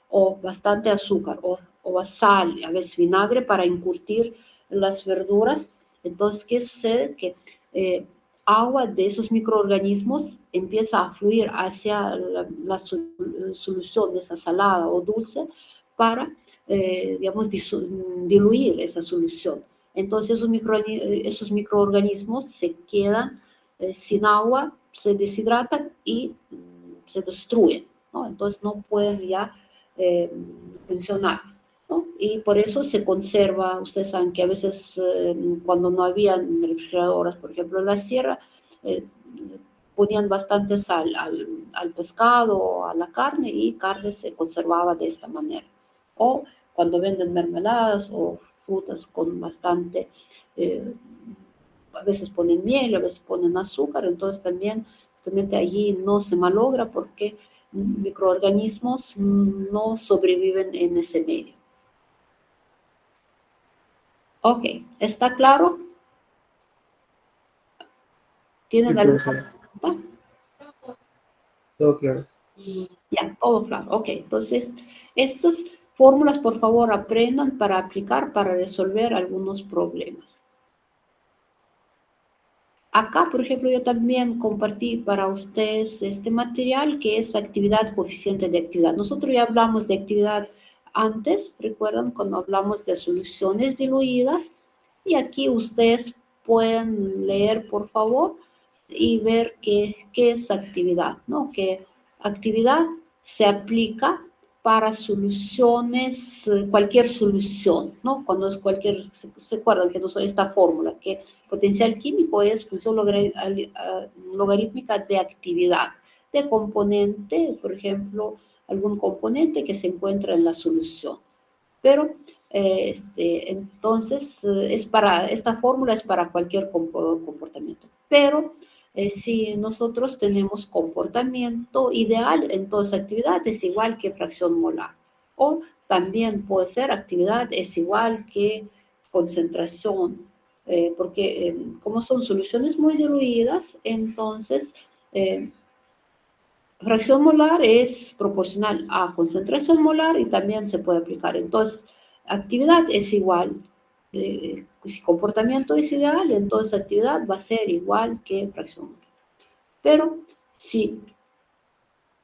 o bastante azúcar o sal, a veces vinagre para encurtir las verduras, entonces, ¿qué sucede? Que agua de esos microorganismos empieza a fluir hacia la solución de esa salada o dulce para, digamos, diluir esa solución. Entonces esos microorganismos se quedan sin agua, se deshidratan y se destruyen, ¿no? Entonces no pueden ya funcionar, ¿no? Y por eso se conserva, ustedes saben que a veces cuando no habían refrigeradoras, por ejemplo en la sierra, eh, ponían bastante sal al pescado o a la carne y carne se conservaba de esta manera. O cuando venden mermeladas o frutas con bastante, eh, a veces ponen miel, a veces ponen azúcar, entonces también realmente allí no se malogra porque microorganismos no sobreviven en ese medio. Ok, ¿está claro? Sí, ¿Tienen alguna profesor. pregunta? Todo claro. Ya, todo claro. Ok, entonces, estas fórmulas, por favor, aprendan para aplicar, para resolver algunos problemas. Acá, por ejemplo, yo también compartí para ustedes este material que es actividad, coeficiente de actividad. Nosotros ya hablamos de actividad antes, recuerdan cuando hablamos de soluciones diluidas, y aquí ustedes pueden leer, por favor, y ver qué es actividad, ¿no? Que actividad se aplica para soluciones, cualquier solución, ¿no? Cuando es cualquier, se acuerdan que no soy esta fórmula, que potencial químico es función logarítmica de actividad, de componente, por ejemplo, algún componente que se encuentra en la solución. Pero, entonces, esta fórmula es para cualquier comportamiento. Pero, si nosotros tenemos comportamiento ideal, entonces actividad es igual que fracción molar. O también puede ser actividad es igual que concentración, porque como son soluciones muy diluidas, entonces fracción molar es proporcional a concentración molar y también se puede aplicar. Entonces, actividad es igual, si comportamiento es ideal, entonces actividad va a ser igual que fracción molar. Pero si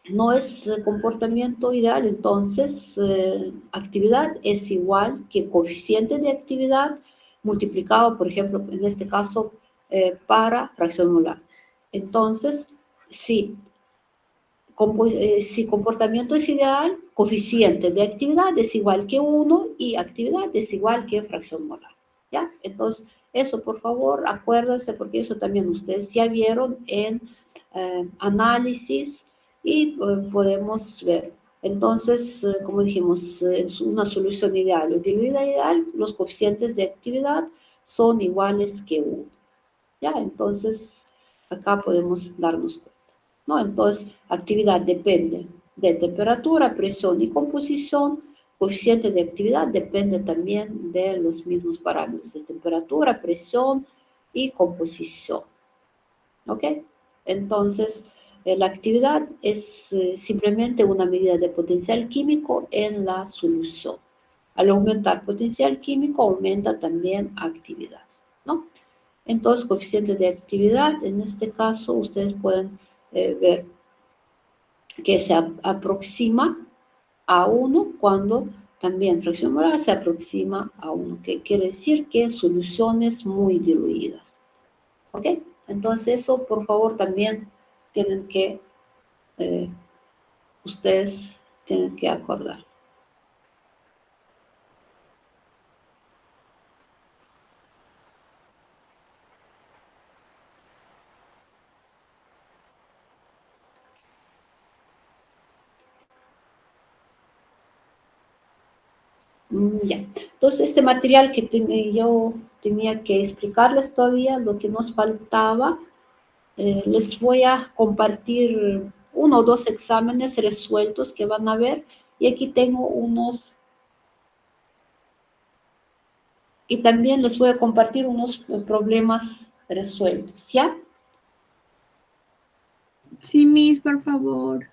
no es comportamiento ideal, entonces actividad es igual que coeficiente de actividad multiplicado, por ejemplo, en este caso, para fracción molar. Entonces, si comportamiento es ideal, coeficiente de actividad es igual que 1 y actividad es igual que fracción molar. ¿Ya? Entonces, eso por favor, acuérdense, porque eso también ustedes ya vieron en análisis y podemos ver. Entonces, como dijimos, es una solución ideal o diluida ideal, los coeficientes de actividad son iguales que 1. ¿Ya? Entonces, acá podemos darnos cuenta, ¿no? Entonces, actividad depende de temperatura, presión y composición, coeficiente de actividad depende también de los mismos parámetros de temperatura, presión y composición. ¿Ok? Entonces, la actividad es simplemente una medida de potencial químico en la solución. Al aumentar potencial químico, aumenta también actividad, ¿no? Entonces, coeficiente de actividad, en este caso, ustedes pueden ver que se aproxima a 1 cuando también fracción molar se aproxima a 1, que quiere decir que soluciones muy diluidas. ¿Ok? Entonces, eso, por favor, también tienen que, ustedes tienen que acordar. Ya, entonces este material que yo tenía que explicarles todavía, lo que nos faltaba, les voy a compartir 1 o 2 exámenes resueltos que van a ver, y aquí tengo unos, y también les voy a compartir unos problemas resueltos, ¿ya? Sí, Miss, por favor.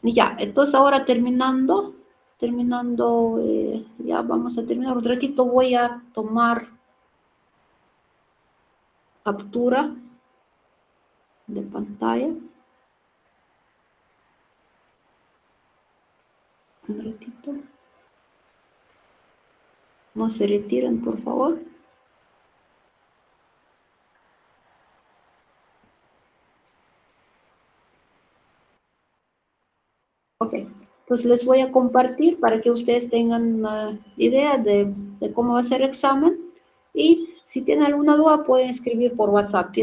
Ya, entonces ahora terminando, ya vamos a terminar un ratito, voy a tomar captura de pantalla. Un ratito. No se retiren, por favor. Ok, pues les voy a compartir para que ustedes tengan una idea de cómo va a ser el examen, y si tienen alguna duda pueden escribir por WhatsApp,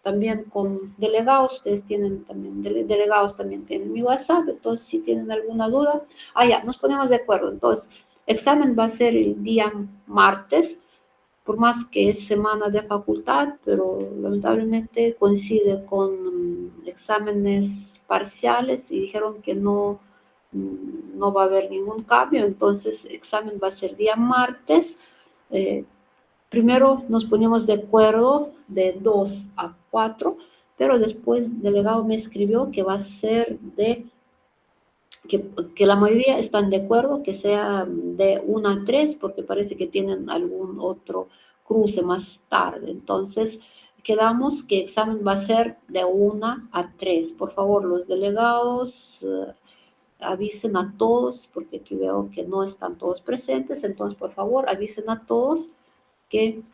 también con delegados, ustedes tienen también, delegados también tienen mi WhatsApp, entonces si tienen alguna duda, ya, nos ponemos de acuerdo. Entonces, examen va a ser el día martes, por más que es semana de facultad, pero lamentablemente coincide con exámenes parciales y dijeron que no va a haber ningún cambio, entonces examen va a ser día martes. Primero nos ponemos de acuerdo de 2 a 4, pero después el delegado me escribió que va a ser que la mayoría están de acuerdo que sea de 1 a 3, porque parece que tienen algún otro cruce más tarde. Entonces, quedamos que el examen va a ser de 1 a 3. Por favor, los delegados avisen a todos, porque aquí veo que no están todos presentes. Entonces, por favor, avisen a todos que el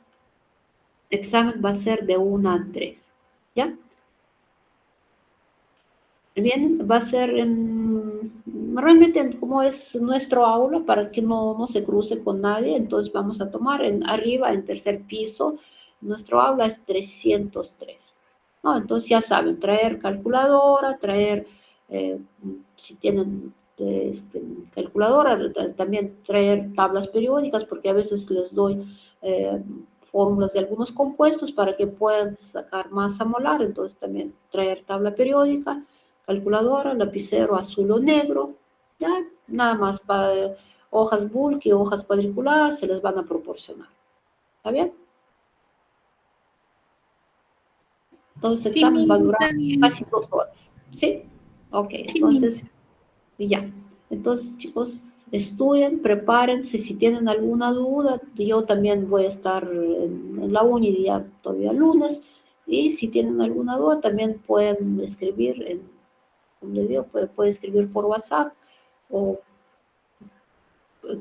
examen va a ser de 1 a 3. ¿Ya? Bien, va a ser realmente como es nuestro aula, para que no se cruce con nadie, entonces vamos a tomar arriba, en tercer piso, nuestro aula es 303, ¿no? Entonces ya saben, traer calculadora, si tienen calculadora, también traer tablas periódicas, porque a veces les doy fórmulas de algunos compuestos para que puedan sacar masa molar, entonces también traer tabla periódica, calculadora, lapicero azul o negro, ya, nada más, para hojas bulky, hojas cuadriculadas, se les van a proporcionar. ¿Está bien? Entonces el Sí, examen va a Miss, durar está bien. casi 2 horas. ¿Sí? Ok, Sí, entonces, Miss. ya. Entonces, chicos, estudien, prepárense. Si tienen alguna duda, yo también voy a estar en la uni día todavía lunes. Y si tienen alguna duda, también pueden escribir, como les digo, pueden escribir por WhatsApp o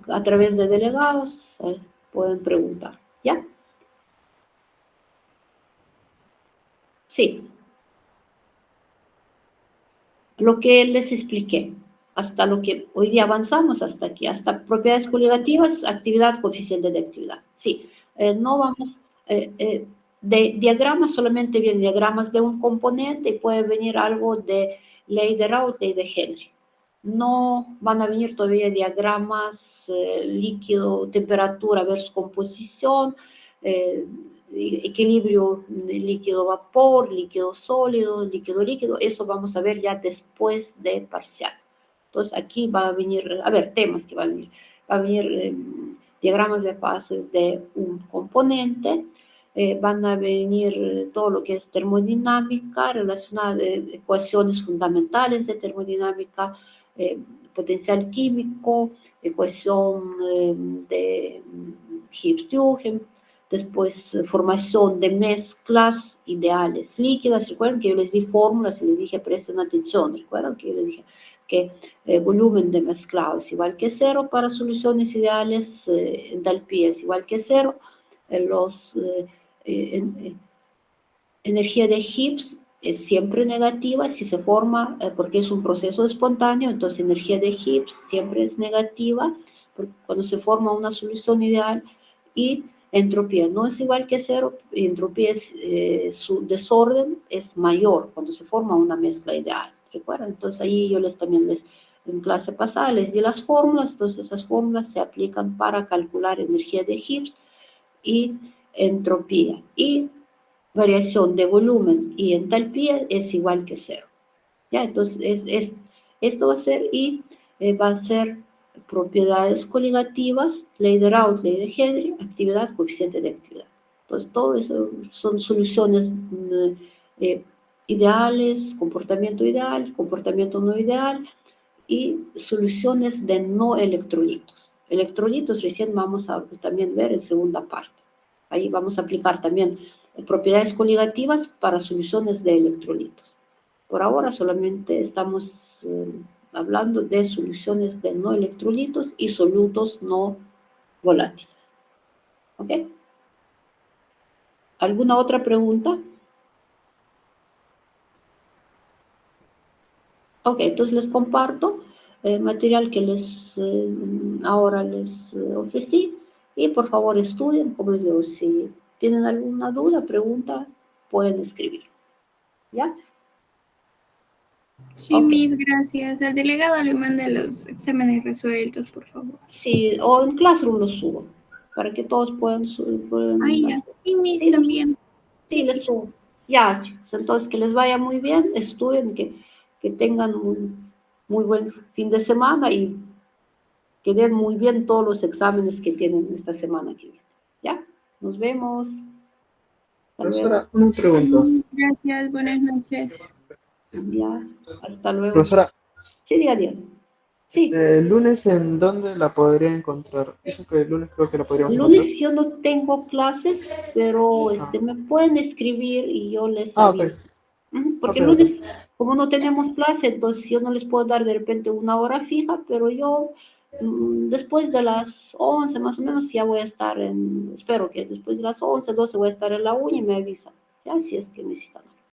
a través de delegados, pueden preguntar. ¿Ya? Sí. Lo que les expliqué, hasta lo que hoy día avanzamos, hasta aquí, hasta propiedades coligativas, actividad, coeficiente de actividad. Sí, no vamos, de diagramas solamente vienen diagramas de un componente y puede venir algo de ley de Raoult, ley de Henry. No van a venir todavía diagramas líquido, temperatura versus composición, equilibrio líquido-vapor, líquido-sólido, líquido-líquido, eso vamos a ver ya después de parcial. Entonces, aquí va a venir, a ver, temas que van a venir. Va a venir diagramas de fases de un componente, van a venir todo lo que es termodinámica relacionada de ecuaciones fundamentales de termodinámica, potencial químico, ecuación de Gibbs-Duhem, después formación de mezclas ideales líquidas. Recuerden que yo les di fórmulas y les dije presten atención. Recuerden que yo les dije que volumen de mezclado es igual que cero para soluciones ideales, entalpía es igual que cero, energía de Gibbs es siempre negativa si se forma, porque es un proceso espontáneo, entonces energía de Gibbs siempre es negativa cuando se forma una solución ideal, y entropía no es igual que cero, entropía es su desorden es mayor cuando se forma una mezcla ideal, ¿recuerdan? Entonces ahí yo en clase pasada les di las fórmulas, entonces esas fórmulas se aplican para calcular energía de Gibbs y entropía, y variación de volumen y entalpía es igual que cero. ¿Ya? Entonces, esto va a ser, y va a ser propiedades coligativas, ley de Raoult, ley de Henry, actividad, coeficiente de actividad. Entonces, todo eso son soluciones ideales, comportamiento ideal, comportamiento no ideal, y soluciones de no electrolitos. Electrolitos recién vamos a también ver en segunda parte. Ahí vamos a aplicar también propiedades coligativas para soluciones de electrolitos. Por ahora solamente estamos hablando de soluciones de no electrolitos y solutos no volátiles. ¿Ok? ¿Alguna otra pregunta? Ok, entonces les comparto material que ahora les ofrecí, y por favor estudien. Como les digo, si tienen alguna duda, pregunta, pueden escribir. ¿Ya? Sí, Ok. mis gracias. Al delegado le mande los exámenes resueltos, por favor. Sí, o en Classroom los subo, para que todos puedan Ay, ya. Sí, mis sí, también. sí, Sí, les sí. subo. Ya, chicos, entonces que les vaya muy bien, estudien, que tengan un muy buen fin de semana y que den muy bien todos los exámenes que tienen esta semana que viene. ¿Ya? Nos vemos. Hasta luego. Profesora, una pregunta. Gracias, buenas noches. Ya, hasta luego. Profesora, Sí, diga. Sí. ¿el lunes en dónde la podría encontrar? Dijo que el lunes creo que la podríamos El encontrar. lunes yo no tengo clases, pero me pueden escribir y yo les Ah, ok. aviso. Porque Ok, el ok. lunes, como no tenemos clase, entonces yo no les puedo dar de repente una hora fija, pero yo después de las 11 más o menos ya voy a estar espero que después de las 11, 12 voy a estar en la uni y me avisan, ya si es que necesitan.